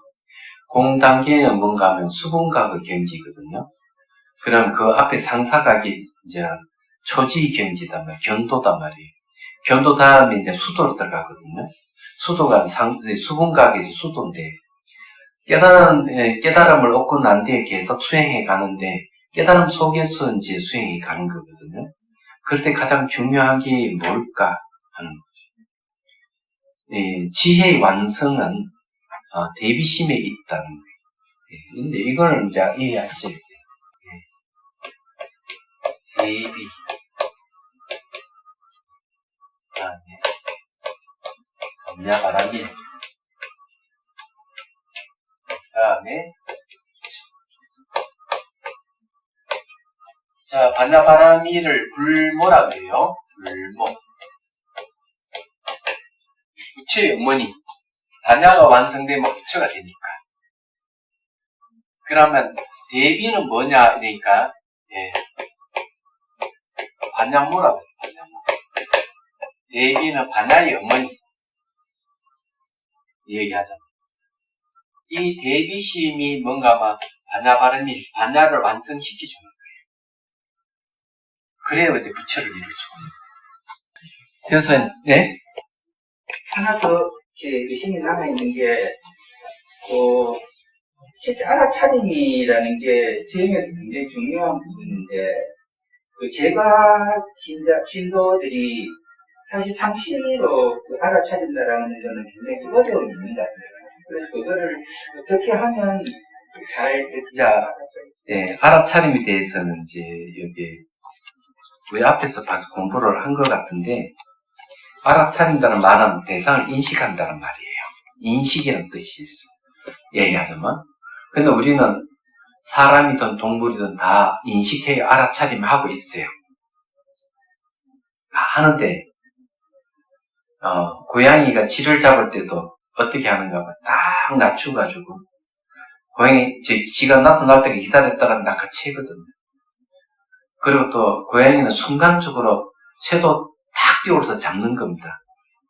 공 단계는 뭔가 하면 수분각의 경지거든요. 그럼 그 앞에 상사각이 이제 초지 경지단 말이에요. 견도단 말이에요. 견도 다음에 이제 수도로 들어가거든요. 수도가 수분각에서 수도인데, 깨달음을 얻고 난 뒤에 계속 수행해 가는데, 깨달음 속에서 이제 수행해 가는 거거든요. 그럴 때 가장 중요한 게 뭘까 하는 거죠. 지혜의 완성은 대비심에 있다는 거예요. 근데 이걸 이제 이해하셔야 돼요. 대비. 다음에 반야바라밀. 다음에 자, 반야바라밀을 불모라 그래요. 불모. 부처의 어머니. 반야가 완성되면 부처가 되니까. 그러면 대비는 뭐냐 이러니까 반야모라 그래요. 반야모. 대비는 반야의 어머니. 얘기하잖아. 이 대비심이 뭔가 막 반야바라밀, 반야를 완성시켜주는 거예요. 그래야 이제 부처를 이룰 수가 있어요. 그래서 하나 더 의심이 남아있는 게 실제 알아차림이라는 게 수행에서 굉장히 중요한 부분인데 제가 신도들이 사실 상시로 알아차린다라는 거는 굉장히 어려움이 있는 것 같아요. 그래서 그거를 어떻게 하면 잘 알아차림에 대해서는 이제 여기 우리 앞에서 봐서 공부를 한 것 같은데, 알아차린다는 말은 대상을 인식한다는 말이에요. 인식이라는 뜻이 있어. 얘기하자면. 근데 우리는 사람이든 동물이든 다 인식해 알아차림하고 있어요. 하는데, 고양이가 쥐를 잡을 때도 어떻게 하는가 봐. 딱 낮춰가지고, 고양이, 쥐가 나타날 때까지 기다렸다가 낚아채거든요. 그리고 또, 고양이는 순간적으로 새도 탁 뛰어올라서 잡는 겁니다.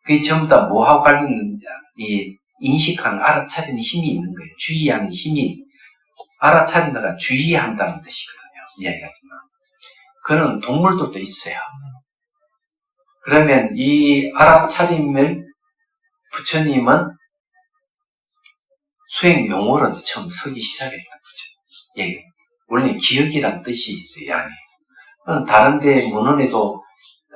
그게 전부 다 뭐하고 관련있는지, 이 인식하는, 알아차리는 힘이 있는 거예요. 주의하는 힘이, 알아차리다가 주의한다는 뜻이거든요. 이야기하지만. 그런 동물들도 있어요. 그러면 이 알아차림을 부처님은 수행 용어로 처음 쓰기 시작했던 거죠. 원래 기억이란 뜻이 있어요, 안에. 다른 데 문헌에도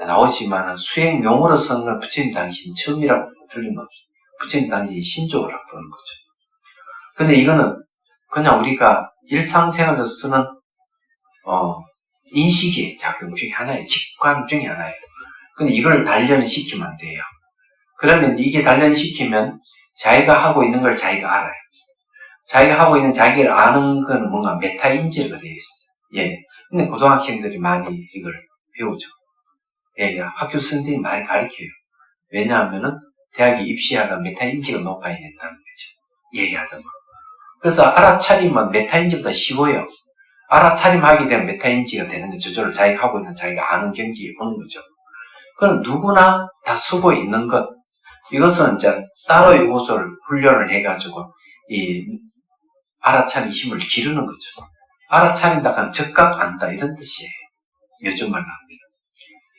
나오지만 수행 용어로 쓴 걸 부처님 당시 처음이라고 틀림없이 부처님 당시 신조어라고 부르는 거죠. 근데 이거는 그냥 우리가 일상생활에서 쓰는 인식의 작용 중에 하나예요. 직관 중에 하나예요. 근데 이걸 단련시키면 안 돼요. 그러면 이게 단련시키면 자기가 하고 있는 걸 자기가 알아요. 자기가 하고 있는 자기를 아는 건 뭔가 메타인지가 되어 있어요. 예. 근데 고등학생들이 많이 이걸 배우죠. 예, 학교 선생님이 많이 가르쳐요. 왜냐하면은 대학에 입시하가 메타인지가 높아야 된다는 거죠. 얘기하자면. 그래서 알아차리면 메타인지보다 쉬워요. 알아차림하게 되면 메타인지가 되는 거 조절을 자기가 하고 있는 자기가 아는 경지에 오는 거죠. 그럼 누구나 다 쓰고 있는 것, 이것은 이제 따로 이것을 훈련을 해가지고 이 알아차린 힘을 기르는 거죠. 알아차린다 하면 즉각 안다 이런 뜻이에요. 요즘 말로 합니다.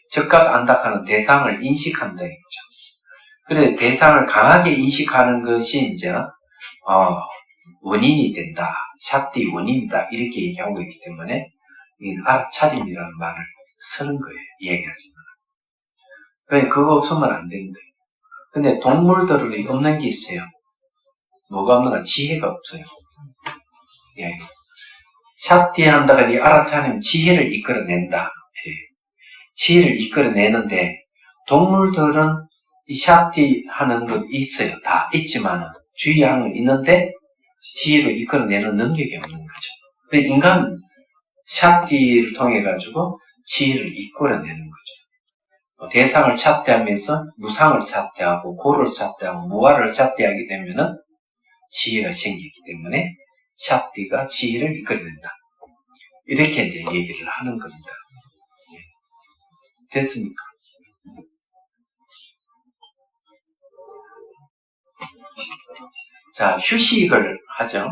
즉각 안다 하는 대상을 인식한다 이거죠. 그래서 대상을 강하게 인식하는 것이 이제 원인이 된다. 샷디 원인이다. 이렇게 얘기하고 있기 때문에 이 알아차림이라는 말을 쓰는 거예요. 얘기하지만. 그러니까 그거 없으면 안 되는데. 근데 동물들은 없는 게 있어요. 뭐가 없는가? 지혜가 없어요. 예. 샷디 한다가 이 알아차림 지혜를 이끌어낸다. 이래요. 지혜를 이끌어내는데 동물들은 이 샷디 하는 것 있어요. 다 있지만 주의하는 건 있는데 지혜로 이끌어내는 능력이 없는 거죠. 인간은 샷디를 통해 가지고 지혜를 이끌어내는 거죠. 대상을 샷대하면서 무상을 샷대하고 고를 샷대하고 무아를 샷대하게 되면은 지혜가 생기기 때문에 샷디가 지혜를 이끌어낸다. 이렇게 이제 얘기를 하는 겁니다. 됐습니까? 자, 휴식을 하죠.